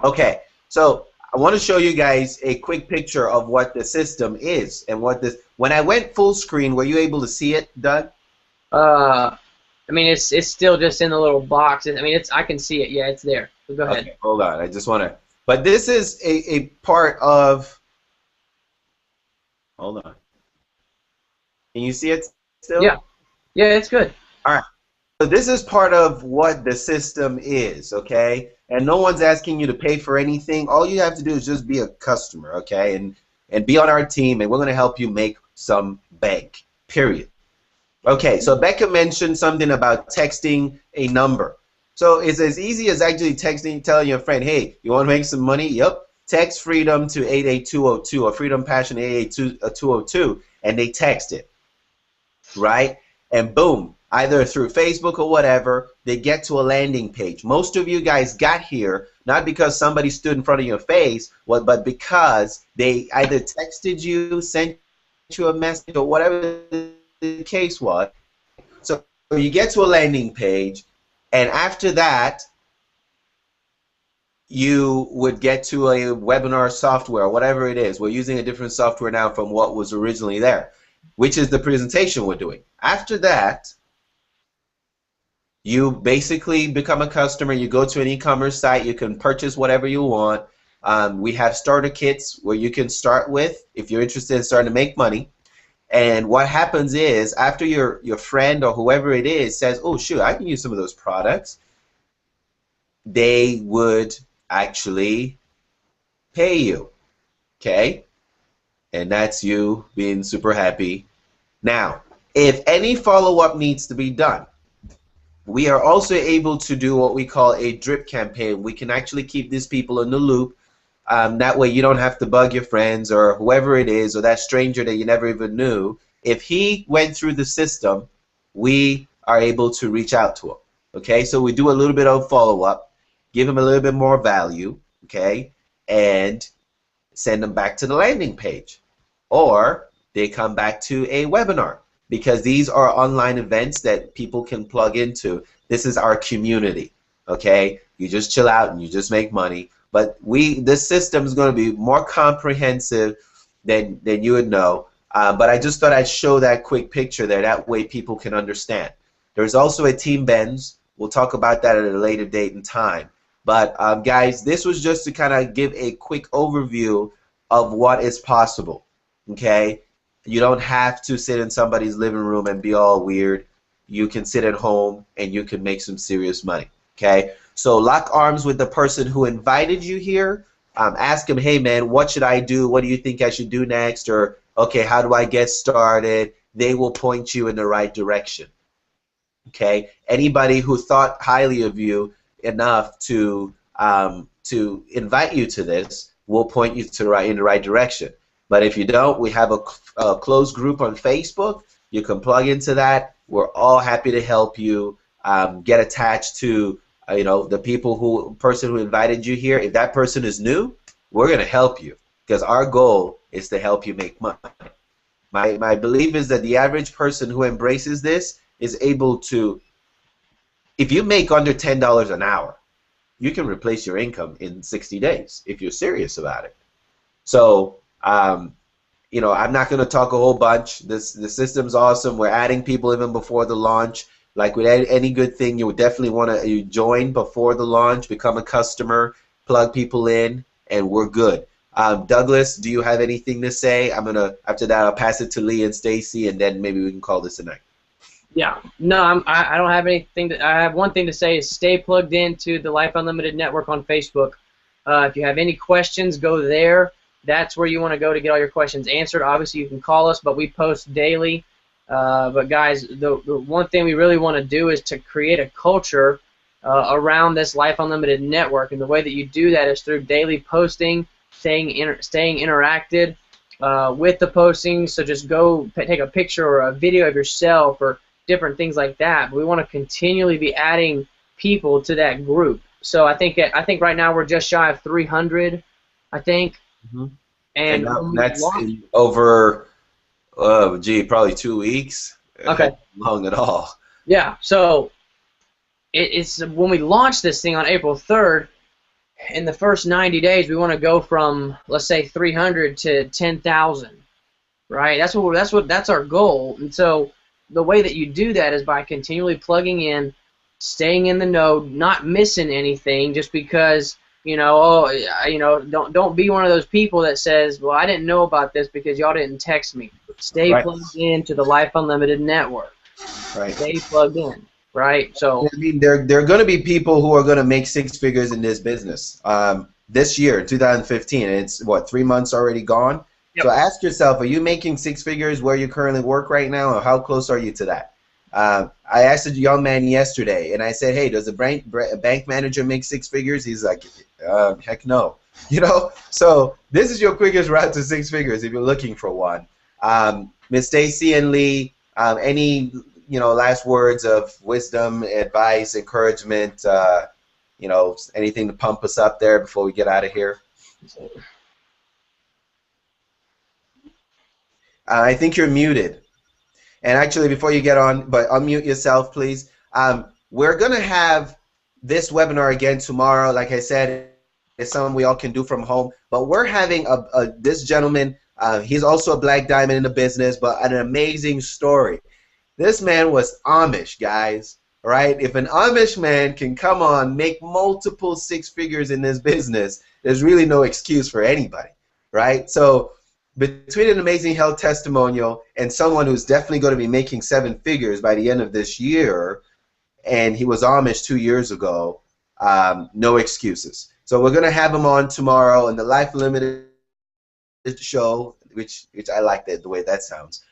Okay, so I want to show you guys a quick picture of what the system is and what this. When I went full screen, were you able to see it, Doug? I mean, it's still just in the little box. I mean, I can see it. Yeah, it's there. So go ahead. Okay, hold on. I just want to. But this is a part of. Hold on. Can you see it still? Yeah. Yeah, it's good. All right. So this is part of what the system is, okay? And no one's asking you to pay for anything. All you have to do is just be a customer, okay? And be on our team, and we're going to help you make some bank, period. Okay, so Becca mentioned something about texting a number. So it's as easy as actually texting, telling your friend, hey, you want to make some money? Yep. Text Freedom to 88202 or Freedom Passion 88202, and they text it, right? And boom, either through Facebook or whatever, they get to a landing page. Most of you guys got here not because somebody stood in front of your face, but because they either texted you, sent you a message, or whatever the case was. So you get to a landing page, and after that, you would get to a webinar software, whatever it is. We're using a different software now from what was originally there, which is the presentation we're doing. After that, you basically become a customer. You go to an e-commerce site. You can purchase whatever you want. We have starter kits where you can start with if you're interested in starting to make money. And what happens is after your friend or whoever it is says, oh, shoot, I can use some of those products, they would actually pay you, okay? And that's you being super happy. Now, if any follow-up needs to be done, we are also able to do what we call a drip campaign. We can actually keep these people in the loop. That way you don't have to bug your friends or whoever it is or that stranger that you never even knew. If he went through the system, we are able to reach out to him. Okay, so we do a little bit of follow-up, give him a little bit more value, okay, and send them back to the landing page. Or they come back to a webinar, because these are online events that people can plug into. This is our community, okay? You just chill out and you just make money. But this system is going to be more comprehensive than you would know. But I just thought I'd show that quick picture there. That way people can understand. There's also a Team Benz. We'll talk about that at a later date and time. But guys, this was just to kind of give a quick overview of what is possible, okay? You don't have to sit in somebody's living room and be all weird. You can sit at home and you can make some serious money, okay? So lock arms with the person who invited you here. Ask him, hey, man, what should I do? What do you think I should do next? Or, okay, how do I get started? They will point you in the right direction, okay? Anybody who thought highly of you enough to invite you to this will point you in the right direction. But if you don't, we have a closed group on Facebook. You can plug into that. We're all happy to help you get attached to the person who invited you here. If that person is new, we're going to help you because our goal is to help you make money. My belief is that the average person who embraces this is able to, if you make under $10 an hour, you can replace your income in 60 days if you're serious about it. So, I'm not going to talk a whole bunch. The system's awesome. We're adding people even before the launch. Like with any good thing, you would definitely want to join before the launch, become a customer, plug people in, and we're good. Douglas, do you have anything to say? After that, I'll pass it to Lee and Stacy, and then maybe we can call this a night. Yeah, no, I don't have anything. I have one thing to say is stay plugged into the Life Unlimited Network on Facebook. If you have any questions, go there. That's where you want to go to get all your questions answered. Obviously, you can call us, but we post daily. But guys, the one thing we really want to do is to create a culture around this Life Unlimited network, and the way that you do that is through daily posting, staying interacted, with the postings. So just go take a picture or a video of yourself or different things like that. But we want to continually be adding people to that group. So I think right now we're just shy of 300, I think. Mm-hmm. And that's in over, probably 2 weeks. Okay. Long at all. Yeah. So it's when we launch this thing on April 3rd. In the first 90 days, we want to go from, let's say, 300 to 10,000, right? That's our goal. And so the way that you do that is by continually plugging in, staying in the know, not missing anything, just because don't be one of those people that says, well, I didn't know about this because y'all didn't text me. Stay plugged in to the Life Unlimited network. Right. Stay plugged in. Right, so I mean, there are going to be people who are going to make 6 figures in this business this year, 2015, and it's what, 3 months already gone. Yep. So ask yourself: are you making 6 figures where you currently work right now, or how close are you to that? I asked a young man yesterday, and I said, "Hey, does a bank manager make 6 figures?" He's like, "Heck no." So this is your quickest route to 6 figures if you're looking for one. Miss Stacy and Lee, any last words of wisdom, advice, encouragement, anything to pump us up there before we get out of here? I think you're muted. And actually, before you get on, but unmute yourself, please. We're going to have this webinar again tomorrow. Like I said, it's something we all can do from home. But we're having this gentleman, he's also a black diamond in the business, but an amazing story. This man was Amish, guys, right? If an Amish man can come on, make multiple 6 figures in this business, there's really no excuse for anybody, right? So between an amazing health testimonial and someone who's definitely going to be making 7 figures by the end of this year, and he was Amish 2 years ago, no excuses. So we're going to have him on tomorrow in the Life Limited show, which I like the way that sounds.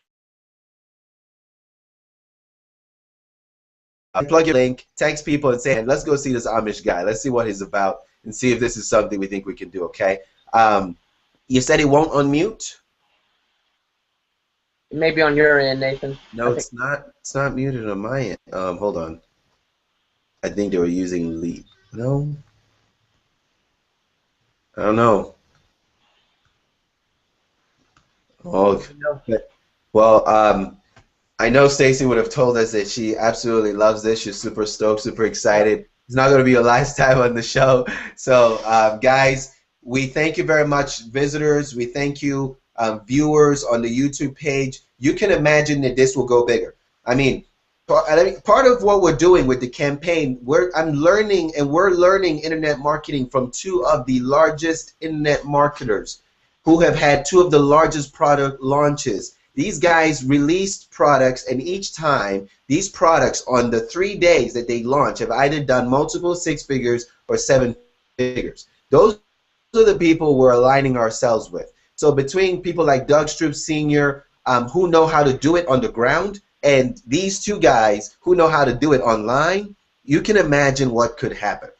Plug your link, text people, and say, hey, let's go see this Amish guy. Let's see what he's about and see if this is something we think we can do, okay? You said he won't unmute? It may be on your end, Nathan. No, it's not. It's not muted on my end. Hold on. I think they were using Leap. No? I don't know. Oh, well, I know Stacy would have told us that she absolutely loves this. She's super stoked, super excited. It's not going to be a lifetime on the show. So, guys, we thank you very much, visitors. We thank you, viewers on the YouTube page. You can imagine that this will go bigger. I mean, part of what we're doing with the campaign, we're learning internet marketing from 2 of the largest internet marketers who have had 2 of the largest product launches. These guys released products, and each time, these products on the 3 days that they launch have either done multiple 6 figures or 7 figures. Those are the people we're aligning ourselves with. So between people like Doug Stroop Sr., who know how to do it on the ground, and these 2 guys who know how to do it online, you can imagine what could happen.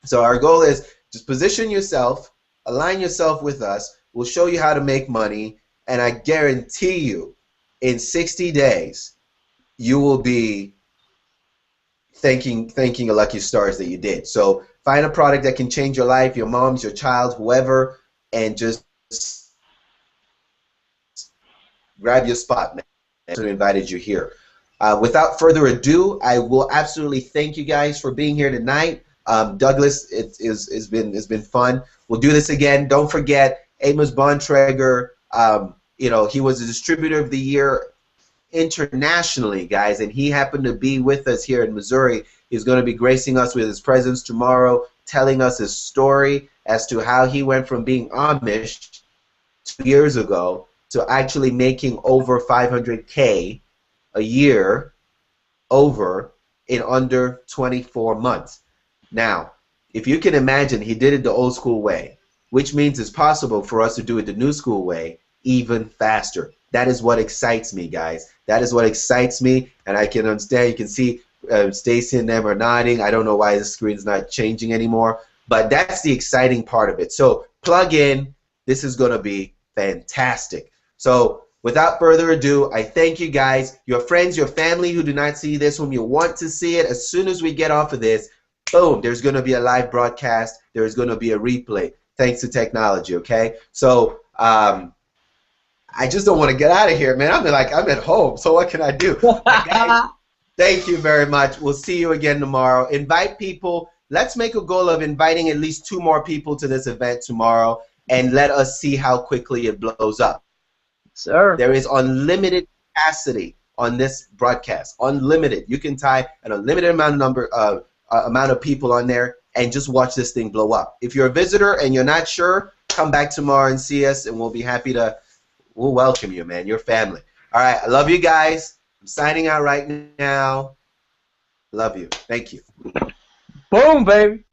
So our goal is just position yourself, align yourself with us. We'll show you how to make money. And I guarantee you, in 60 days, you will be thanking your lucky stars that you did. So find a product that can change your life, your mom's, your child, whoever, and just grab your spot, man. That's what invited you here. Without further ado, I will absolutely thank you guys for being here tonight. Douglas, it's been fun. We'll do this again. Don't forget, Amos Bontrager. He was a distributor of the year internationally, guys, and he happened to be with us here in Missouri. He's going to be gracing us with his presence tomorrow, telling us his story as to how he went from being Amish 2 years ago to actually making over $500K a year in under 24 months. Now, if you can imagine, he did it the old school way, which means it's possible for us to do it the new school way even faster. That is what excites me, guys. That is what excites me, and I can understand. You can see Stacy and them are nodding. I don't know why the screen's not changing anymore, but that's the exciting part of it. So plug in. This is going to be fantastic. So without further ado, I thank you guys, your friends, your family who do not see this, whom you want to see it. As soon as we get off of this, boom, there's going to be a live broadcast. There's going to be a replay, thanks to technology, okay? So I just don't want to get out of here, man. I'm at home, so what can I do? Guys, thank you very much. We'll see you again tomorrow. Invite people. Let's make a goal of inviting at least 2 more people to this event tomorrow, and let us see how quickly it blows up. Sir. There is unlimited capacity on this broadcast. Unlimited. You can type an unlimited amount of people on there and just watch this thing blow up. If you're a visitor and you're not sure, come back tomorrow and see us, and we'll be happy to. We'll welcome you, man. Your family. All right. I love you guys. I'm signing out right now. Love you. Thank you. Boom, baby.